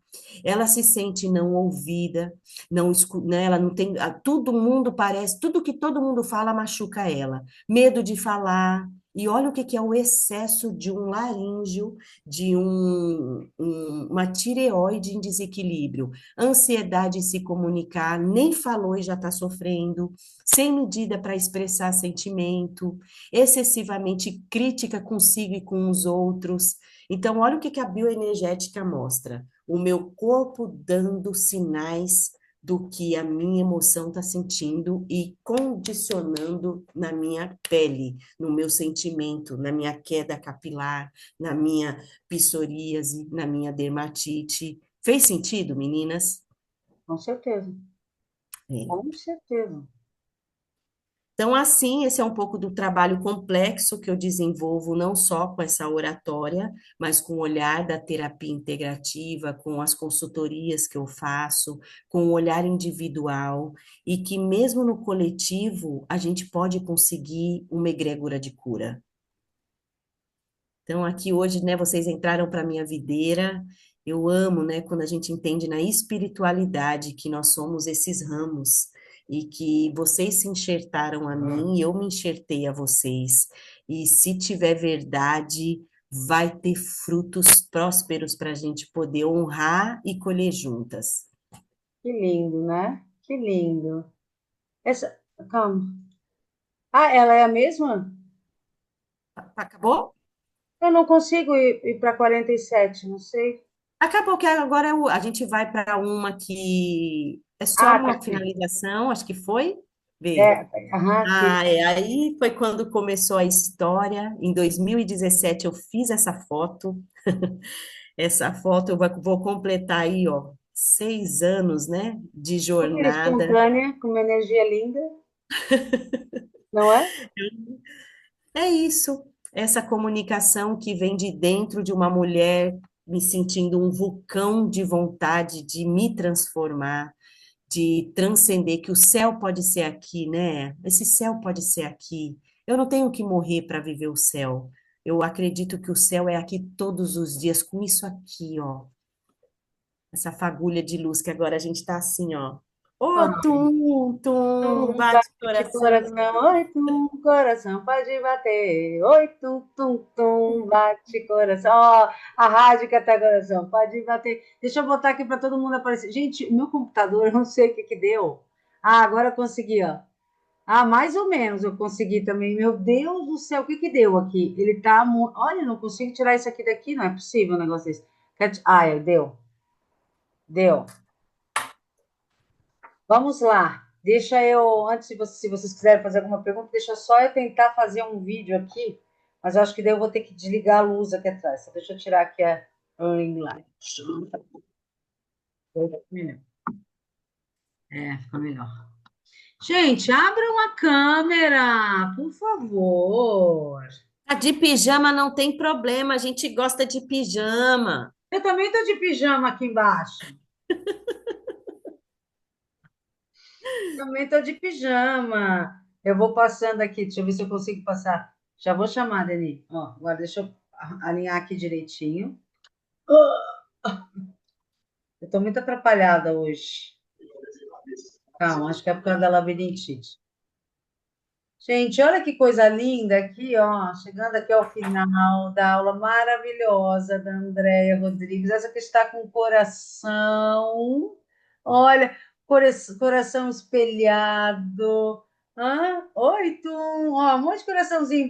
ela se sente não ouvida, não né, ela não tem, todo mundo parece, tudo que todo mundo fala machuca ela. Medo de falar. E olha o que que é o excesso de um laríngeo, de uma tireoide em desequilíbrio. Ansiedade em se comunicar, nem falou e já está sofrendo, sem medida para expressar sentimento, excessivamente crítica consigo e com os outros. Então, olha o que que a bioenergética mostra. O meu corpo dando sinais do que a minha emoção está sentindo e condicionando na minha pele, no meu sentimento, na minha queda capilar, na minha psoríase, na minha dermatite. Fez sentido, meninas? Com certeza. É. Com certeza. Então, assim, esse é um pouco do trabalho complexo que eu desenvolvo, não só com essa oratória, mas com o olhar da terapia integrativa, com as consultorias que eu faço, com o olhar individual, e que mesmo no coletivo a gente pode conseguir uma egrégora de cura. Então, aqui hoje, né, vocês entraram para a minha videira. Eu amo, né, quando a gente entende na espiritualidade que nós somos esses ramos e que vocês se enxertaram a mim e eu me enxertei a vocês. E se tiver verdade, vai ter frutos prósperos para a gente poder honrar e colher juntas. Que lindo, né? Que lindo. Essa, calma. Ah, ela é a mesma? Acabou? Eu não consigo ir para 47, não sei. Acabou que agora a gente vai para uma que é só Ah, tá uma aqui. finalização, acho que foi. Vê. É, aham, aqui. Ah, é. Aí foi quando começou a história. Em 2017 eu fiz essa foto. Essa foto eu vou completar aí, ó. 6 anos, né, de Super jornada. espontânea, com uma energia linda, não é? É isso, essa comunicação que vem de dentro de uma mulher me sentindo um vulcão de vontade de me transformar, de transcender, que o céu pode ser aqui, né? Esse céu pode ser aqui. Eu não tenho que morrer para viver o céu. Eu acredito que o céu é aqui todos os dias, com isso aqui, ó. Essa fagulha de luz que agora a gente tá assim, ó. Ô, tum, tum, Tum, bate bate coração. coração, oi, tum, coração, pode bater. Oi, tum, tum, tum, bate coração. Ó, a rádio que até coração, pode bater. Deixa eu botar aqui para todo mundo aparecer. Gente, o meu computador, eu não sei o que que deu. Ah, agora eu consegui, ó. Ah, mais ou menos eu consegui também. Meu Deus do céu, o que que deu aqui? Ele tá. Olha, eu não consigo tirar isso aqui daqui, não é possível um negócio desse. Ah, deu. Deu. Vamos lá. Deixa eu, antes de se vocês quiserem fazer alguma pergunta, deixa só eu tentar fazer um vídeo aqui, mas eu acho que daí eu vou ter que desligar a luz aqui atrás. Só deixa eu tirar aqui a ring light. Melhor. Fica melhor. Gente, abram a câmera, por favor. A de pijama não tem problema, a gente gosta de pijama. Eu também tô de pijama aqui embaixo. Também tô de pijama. Eu vou passando aqui, deixa eu ver se eu consigo passar. Já vou chamar, Deni. Ó, agora deixa eu alinhar aqui direitinho. Eu tô muito atrapalhada hoje. Calma, acho que é por causa da labirintite. Gente, olha que coisa linda aqui, ó, chegando aqui ao final da aula maravilhosa da Andréia Rodrigues, essa que está com o coração, olha, coração espelhado, oi, Tum, ó, um monte de coraçãozinho,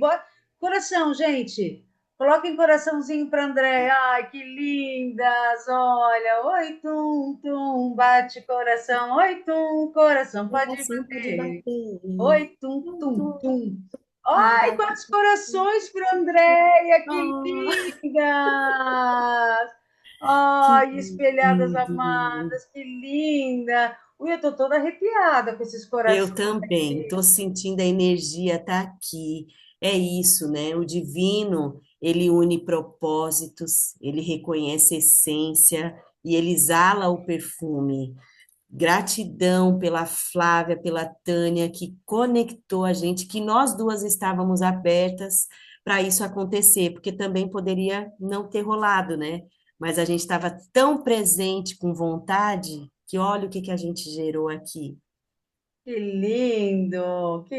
coração, gente, coloquem coraçãozinho para Andréia, ai, que lindas, olha, oi, Tum, Tum, bate coração, oi, Tum, coração, pode Coração pode bater. bater. Oi, tum, Tum, tum, tum, tum. tum, Ai, bate. quantos corações para Andréia, que Oh, lindas! que Ai, espelhadas lindo. amadas, que linda! Ui, eu tô toda arrepiada com esses Eu corações também, aqui. estou sentindo a energia tá aqui. É isso, né? O divino, ele une propósitos, ele reconhece essência e ele exala o perfume. Gratidão pela Flávia, pela Tânia, que conectou a gente, que nós duas estávamos abertas para isso acontecer, porque também poderia não ter rolado, né? Mas a gente estava tão presente, com vontade, que olha o que que a gente gerou aqui. Que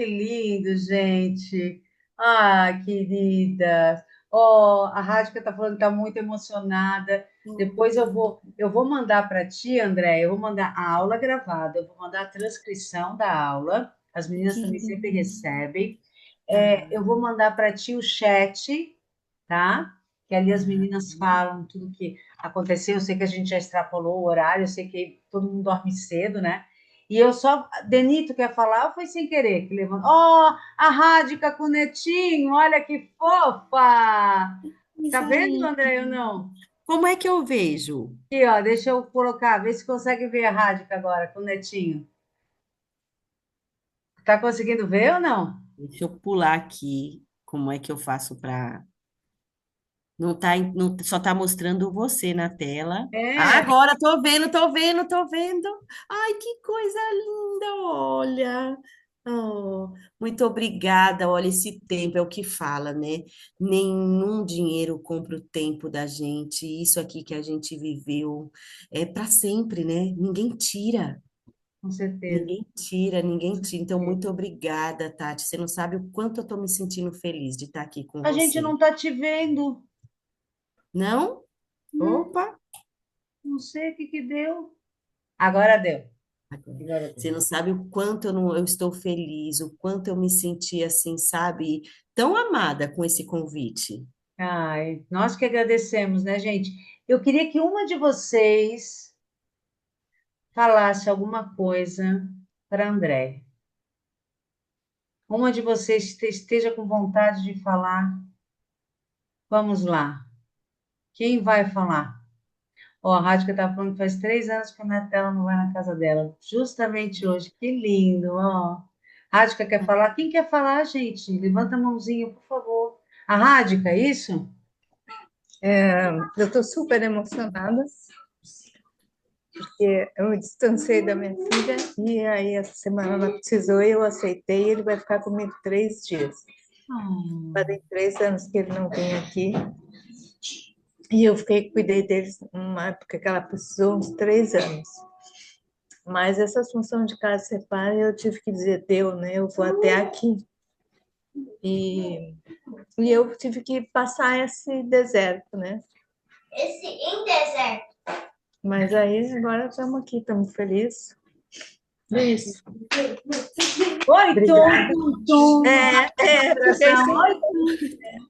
lindo, gente. Ah, querida. Ó, a Rádica está falando que está muito emocionada. Depois eu vou mandar para ti, André, eu vou mandar a aula gravada, eu vou mandar a transcrição da aula. As meninas Que também sempre lindo. recebem. Tá. Eu vou mandar para ti o chat, tá? Que ali as meninas falam tudo que aconteceu. Eu sei que a gente já extrapolou o horário, eu sei que todo mundo dorme cedo, né? E eu só. Denito quer falar ou foi sem querer que levantou? Ó, a Rádica com o Netinho, olha que fofa! Tá Coisa vendo, André, ou linda. não? Como é que eu vejo? Aqui, ó, deixa eu colocar, vê se consegue ver a Rádica agora com o Netinho. Tá conseguindo ver ou não? Deixa eu pular aqui. Como é que eu faço para. Não tá, não, só tá mostrando você na tela. Ah, É, agora tô vendo, tô vendo, tô vendo. Ai, que coisa linda, olha. Oh, muito obrigada. Olha, esse tempo é o que fala, né? Nenhum dinheiro compra o tempo da gente. Isso aqui que a gente viveu é para sempre, né? Ninguém tira. com certeza. Ninguém tira, ninguém tira. Então, muito obrigada, Tati. Você não sabe o quanto eu estou me sentindo feliz de estar aqui com A gente você. não tá te vendo. Não? Não, Opa! não sei o que que deu. Agora deu. Agora, Agora deu. você não sabe o quanto eu, não, eu estou feliz, o quanto eu me senti assim, sabe, tão amada com esse convite. Ai, nós que agradecemos, né, gente? Eu queria que uma de vocês falasse alguma coisa para André. Uma de vocês esteja com vontade de falar. Vamos lá. Quem vai falar? Ó, a Rádica tá falando que faz 3 anos que a Nutella não vai na casa dela. Justamente hoje. Que lindo, ó. Rádica quer falar? Quem quer falar, gente? Levanta a mãozinha, por favor. A Rádica, é isso? Eu estou super emocionada, porque eu me distanciei da minha filha e aí essa semana ela precisou e eu aceitei. E ele vai ficar comigo 3 dias. Ah, Fazem 3 anos que ele não vem aqui e eu cuidei deles numa época que ela precisou, uns 3 anos. Mas essa função de casa separa, eu tive que dizer, deu, né? Eu vou até aqui. E, e eu tive que passar esse deserto, né? Esse em deserto. Mas aí agora estamos aqui, estamos felizes. É isso. oi, Tom, Obrigada. Tom, Tom. Fiquei Coração. assim. Oi,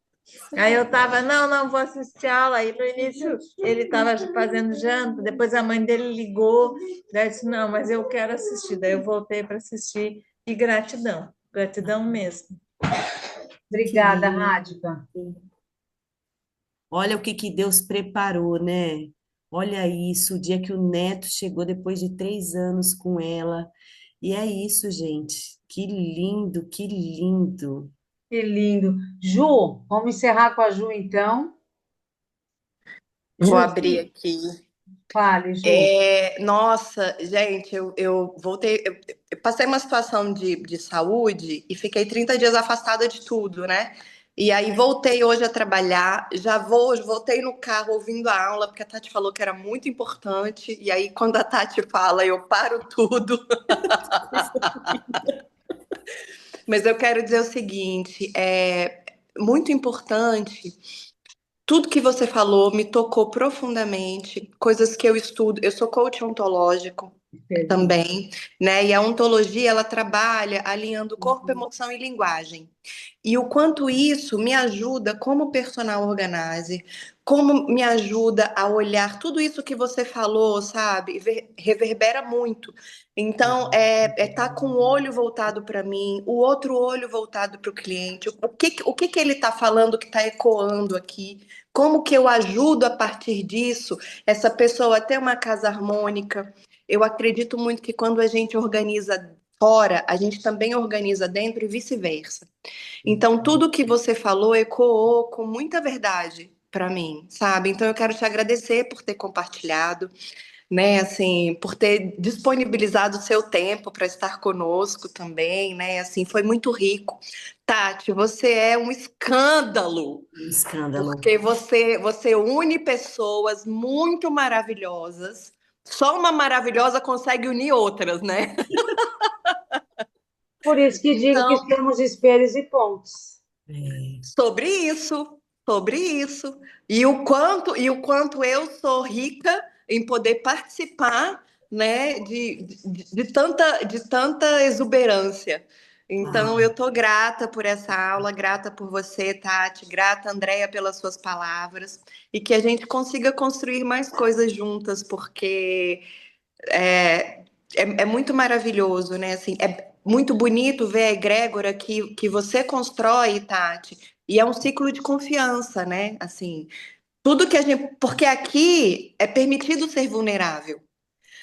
Aí eu tava, não vou assistir aula. Aí no início ele estava fazendo janta, depois a mãe dele ligou, daí eu disse, não, mas eu quero assistir. Daí eu voltei para assistir e gratidão, gratidão mesmo. Que obrigada, lindo. Rádica. Olha o que que Deus preparou, né? Olha isso, o dia que o neto chegou depois de 3 anos com ela. E é isso, gente. Que lindo, que lindo. Que lindo. Ju, vamos encerrar com a Ju, então. Vou Ju, abrir aqui. fale, Ju. Nossa, gente, eu voltei. Eu passei uma situação de saúde e fiquei 30 dias afastada de tudo, né? E aí voltei hoje a trabalhar. Voltei no carro ouvindo a aula, porque a Tati falou que era muito importante. E aí, quando a Tati fala, eu paro tudo. Mas eu quero dizer o seguinte: é muito importante. Tudo que você falou me tocou profundamente, coisas que eu estudo. Eu sou coach ontológico Perfeito. também, né? E a ontologia ela trabalha alinhando corpo, emoção e linguagem. E o quanto isso me ajuda como personal organizer, como me ajuda a olhar tudo isso que você falou, sabe? Reverbera muito. Então, tá com o olho voltado para mim, o outro olho voltado para o cliente. O que que ele está falando que está ecoando aqui? Como que eu ajudo a partir disso essa pessoa a ter uma casa harmônica? Eu acredito muito que quando a gente organiza fora, a gente também organiza dentro e vice-versa. Então, tudo que você falou ecoou com muita verdade para mim, sabe? Então, eu quero te agradecer por ter compartilhado, né? Assim, por ter disponibilizado o seu tempo para estar conosco também, né? Assim, foi muito rico. Tati, você é um escândalo, Um escândalo. porque você une pessoas muito maravilhosas. Só uma maravilhosa consegue unir outras, né? Por isso que digo que Então, somos espelhos e pontes. É. sobre isso, sobre isso. E o quanto eu sou rica em poder participar, né, de tanta exuberância. Então, Ah, eu tô grata por essa aula, grata por você, Tati, grata, Andréia, pelas suas palavras, e que a gente consiga construir mais coisas juntas, porque é, é muito maravilhoso, né? Assim, é muito bonito ver a egrégora que você constrói, Tati, e é um ciclo de confiança, né? Assim, tudo que a gente. Porque aqui é permitido ser vulnerável.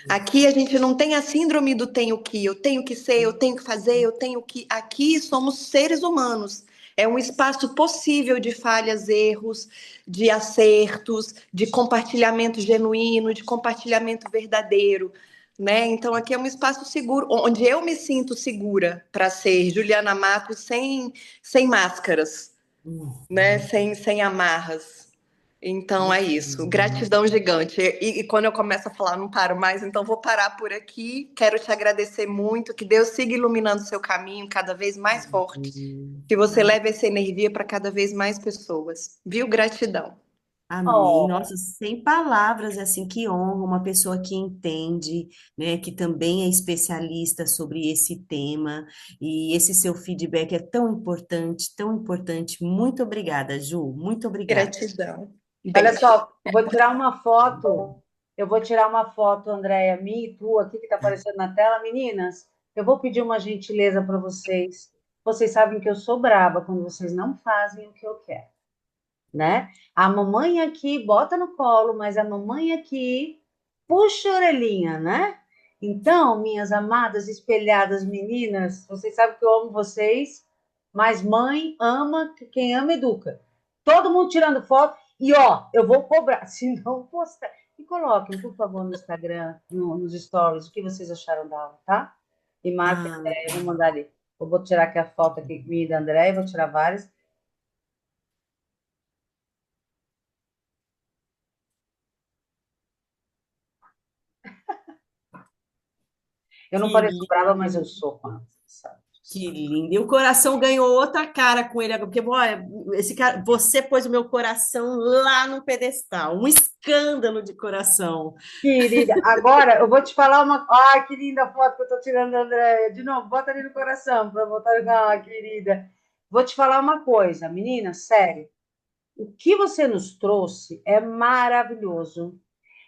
Aqui a gente não tem a síndrome do tenho que, eu tenho que ser, eu tenho que fazer, eu tenho que. Aqui somos seres humanos. É um espaço possível de falhas, erros, de acertos, de compartilhamento genuíno, de compartilhamento verdadeiro, né? Então aqui é um espaço seguro, onde eu me sinto segura para ser Juliana Matos sem máscaras, né? uhum. Sem amarras. Então é isso. Uhum. Gratidão gigante. E quando eu começo a falar, não paro mais, então vou parar por aqui. Quero te agradecer muito. Que Deus siga iluminando seu caminho cada vez mais forte. Que você leve essa energia para cada vez mais pessoas. Viu? Gratidão. Amém. Oh, Nossa, sem palavras, é assim, que honra uma pessoa que entende, né, que também é especialista sobre esse tema, e esse seu feedback é tão importante, tão importante. Muito obrigada, Ju, muito obrigada. Gratidão. olha Beijo. só, vou tirar uma foto. Eu vou tirar uma foto, Andréia, minha e tua, aqui que está aparecendo na tela. Meninas, eu vou pedir uma gentileza para vocês. Vocês sabem que eu sou braba quando vocês não fazem o que eu quero. né? A mamãe aqui bota no colo, mas a mamãe aqui puxa a orelhinha, né? Então, minhas amadas espelhadas meninas, vocês sabem que eu amo vocês, mas mãe ama, quem ama educa. Todo mundo tirando foto e ó, eu vou cobrar, se não postar. E coloquem, por favor, no Instagram, nos stories, o que vocês acharam da aula, tá? E marquem, Ah, eu vou mandar ali. Eu vou tirar aqui a foto aqui minha e da André, vou tirar várias. Eu não que pareço brava, mas eu lindo. sou com ela, sabe? Que lindo. E o coração ganhou outra cara com ele agora, porque olha, esse cara, você pôs o meu coração lá no pedestal, um escândalo de coração. Querida, agora eu vou te falar uma. Ai, que linda foto que eu tô tirando da Andréia. De novo, bota ali no coração para botar. Ah, querida. Vou te falar uma coisa, menina, sério. O que você nos trouxe é maravilhoso.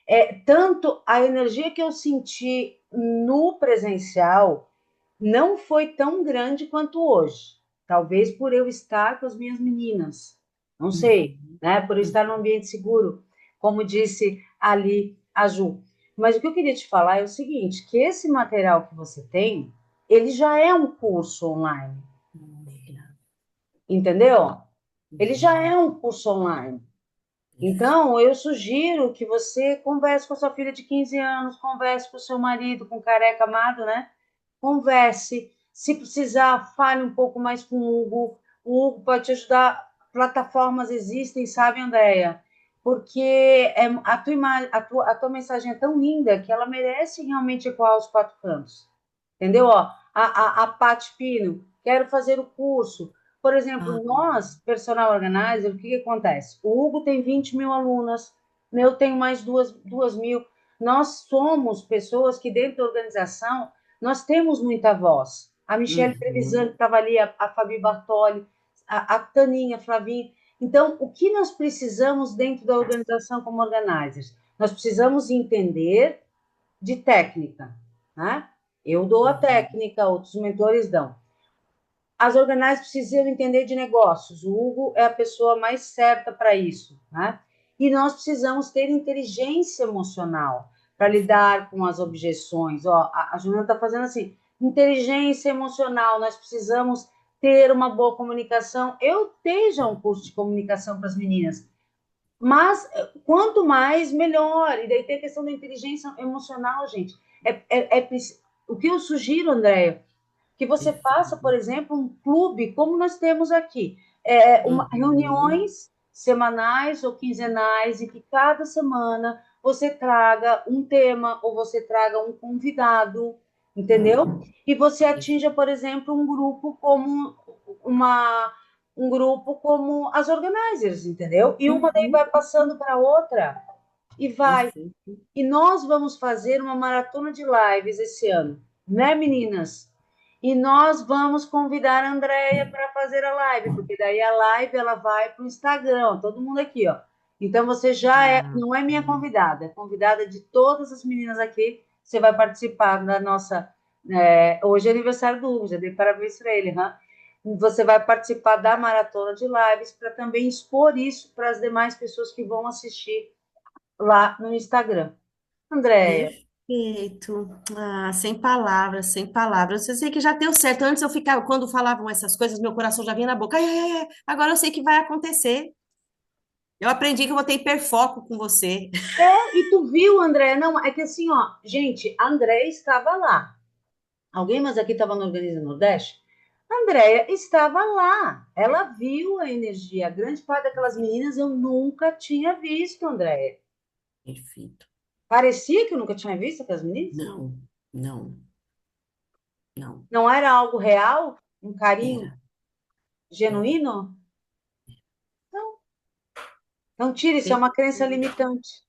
É tanto a energia que eu senti no presencial não foi tão grande quanto hoje. Talvez por eu estar com as minhas meninas. Não sei, Uhum, né? Por eu estar num ambiente seguro, como disse ali a Ju. Mas o que eu queria te falar é o seguinte, que esse material que você tem, ele já é um curso online, legal. entendeu? Ele já Uhum, é um curso online. perfeito. Então, eu sugiro que você converse com a sua filha de 15 anos, converse com o seu marido, com o careca amado, né? Converse. Se precisar, fale um pouco mais com o Hugo. O Hugo pode te ajudar. Plataformas existem, sabe, Andréia? Porque a tua mensagem é tão linda que ela merece realmente ecoar aos quatro cantos. Entendeu? Ó, a Paty Pino, quero fazer o curso. Por Ah, exemplo, nós, personal organizer, o que, que acontece? O Hugo tem 20 mil alunas, eu tenho mais duas mil. Nós somos pessoas que, dentro da organização, nós temos muita voz. A Michelle Trevisan, que uhum, estava ali, a Fabi Bartoli, a Taninha, a Flavinha. Então, o que nós precisamos dentro da organização como organizers? Nós precisamos entender de técnica, né? Eu dou a uhum, técnica, outros mentores dão. As organizers precisam entender de negócios. O Hugo é a pessoa mais certa para isso, né? E nós precisamos ter inteligência emocional para lidar com as objeções. Ó, a Juliana está fazendo assim, inteligência emocional. Nós precisamos ter uma boa comunicação. Eu tenho já um curso de comunicação para as meninas, mas quanto mais, melhor. E daí tem a questão da inteligência emocional, gente. O que eu sugiro, Andréia, que você faça, por perfeito. exemplo, um clube, como nós temos aqui, Uhum, reuniões semanais ou quinzenais, e que cada semana você traga um tema ou você traga um convidado, entendeu? E você atinja, por exemplo, uma, um grupo como as organizers, entendeu? E uma daí uhum, vai passando para outra e vai. perfeito. E nós vamos fazer uma maratona de lives esse ano, né, meninas? E nós vamos convidar a Andréia para fazer a live, porque daí a live ela vai para o Instagram, todo mundo aqui, ó. Então você já Ah, não é minha convidada, é convidada de todas as meninas aqui. Você vai participar da nossa. Hoje é aniversário do Hugo, já dei parabéns para ele, né? Você vai participar da maratona de lives para também expor isso para as demais pessoas que vão assistir lá no Instagram. Andréia, perfeito. Ah, sem palavras, sem palavras. Eu sei que já deu certo. Antes eu ficava, quando falavam essas coisas, meu coração já vinha na boca. Ai, ai, ai. Agora eu sei que vai acontecer. Eu aprendi que eu vou ter hiperfoco com você. e tu viu, Andréia? Não, é que assim, ó, gente, a Andréia estava lá. Alguém mais aqui estava no Organiza Nordeste? A Andréia estava lá. Ela viu a energia. A grande parte daquelas meninas eu nunca tinha visto, Andréia. Perfeito. Parecia que eu nunca tinha visto aquelas meninas. Não, não, não. Não era algo real? Um carinho Era, era. genuíno? Não, não tira, isso é uma crença Perfeito. limitante.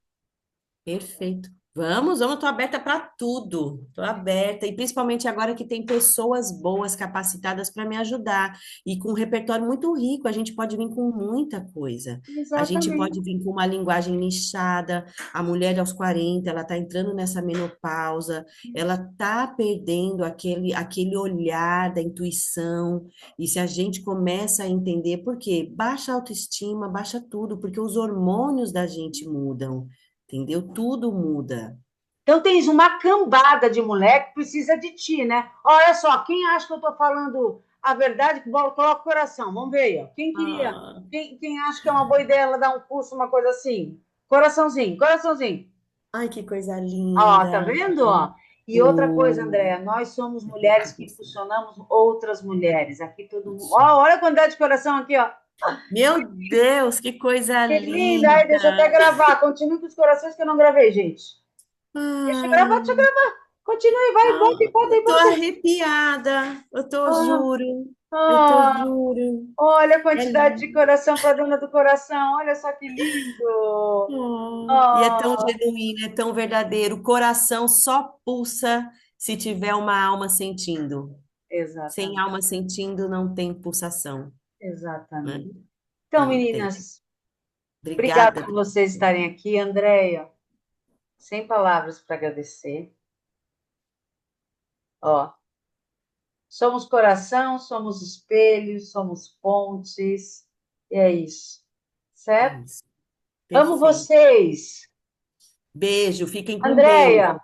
Perfeito. Vamos, vamos, estou aberta para tudo, estou aberta, e principalmente agora que tem pessoas boas, capacitadas para me ajudar, e com um repertório muito rico, a gente pode vir com muita coisa, a gente Exatamente. pode vir com uma linguagem nichada, a mulher aos 40, ela está entrando nessa menopausa, ela está perdendo aquele olhar da intuição, e se a gente começa a entender, por quê? Baixa a autoestima, baixa tudo, porque os hormônios da gente mudam, entendeu? Tudo muda. Então tens uma cambada de mulher que precisa de ti, né? Olha só, quem acha que eu estou falando a verdade, coloca o coração. Vamos ver aí, ó. Quem queria, Ah, quem acha que é uma boa ideia ela dar um curso, uma coisa assim? Coraçãozinho, coraçãozinho. ai, que coisa Ó, tá linda. vendo? Ó? E outra coisa, Oh, Andréa, nós somos mulheres que impulsionamos outras mulheres. Aqui todo mundo. Ó, olha a quantidade de coração aqui, ó. meu Deus, que coisa Que linda! Aí, deixa eu até linda. gravar. Continue com os corações que eu não gravei, gente. Deixa eu gravar, deixa eu Ah, gravar. Continue, vai, ah, bota e bota e eu tô bota. arrepiada. Ah, Eu tô ah, juro. olha a É quantidade de lindo. coração para a dona do coração. Olha só que lindo. Oh, e é tão Oh, genuíno, é tão verdadeiro. O coração só pulsa se tiver uma alma sentindo. Sem exatamente, alma sentindo, não tem pulsação, né? exatamente. Então, Não tem. meninas, obrigada Obrigada. por vocês estarem aqui. Andréia, sem palavras para agradecer. Ó, somos coração, somos espelhos, somos pontes. E é isso, certo? Isso. Amo Perfeito. vocês. Beijo, fiquem com Deus. Andréia,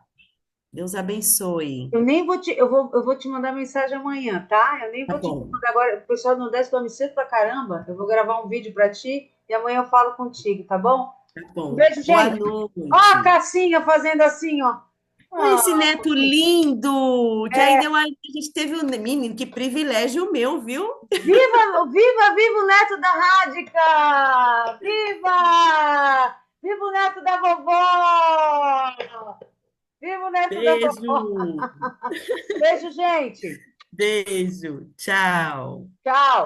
Deus abençoe. eu nem vou te, eu vou te mandar mensagem amanhã, tá? Eu nem Tá vou te bom, mandar agora. O pessoal não desce dorme cedo pra caramba. Eu vou gravar um vídeo pra ti e amanhã eu falo contigo, tá bom? tá Um bom. beijo, Boa gente. Ó, a noite. Cassinha fazendo assim, ó. Olha Ah, esse neto lindo, que aí é, deu a gente teve um menino, que privilégio meu, viu? viva, viva, viva o neto da Rádica! Viva! Viva o neto da vovó! Viva o neto da vovó! Beijo, Beijo, gente. beijo, tchau. Tchau.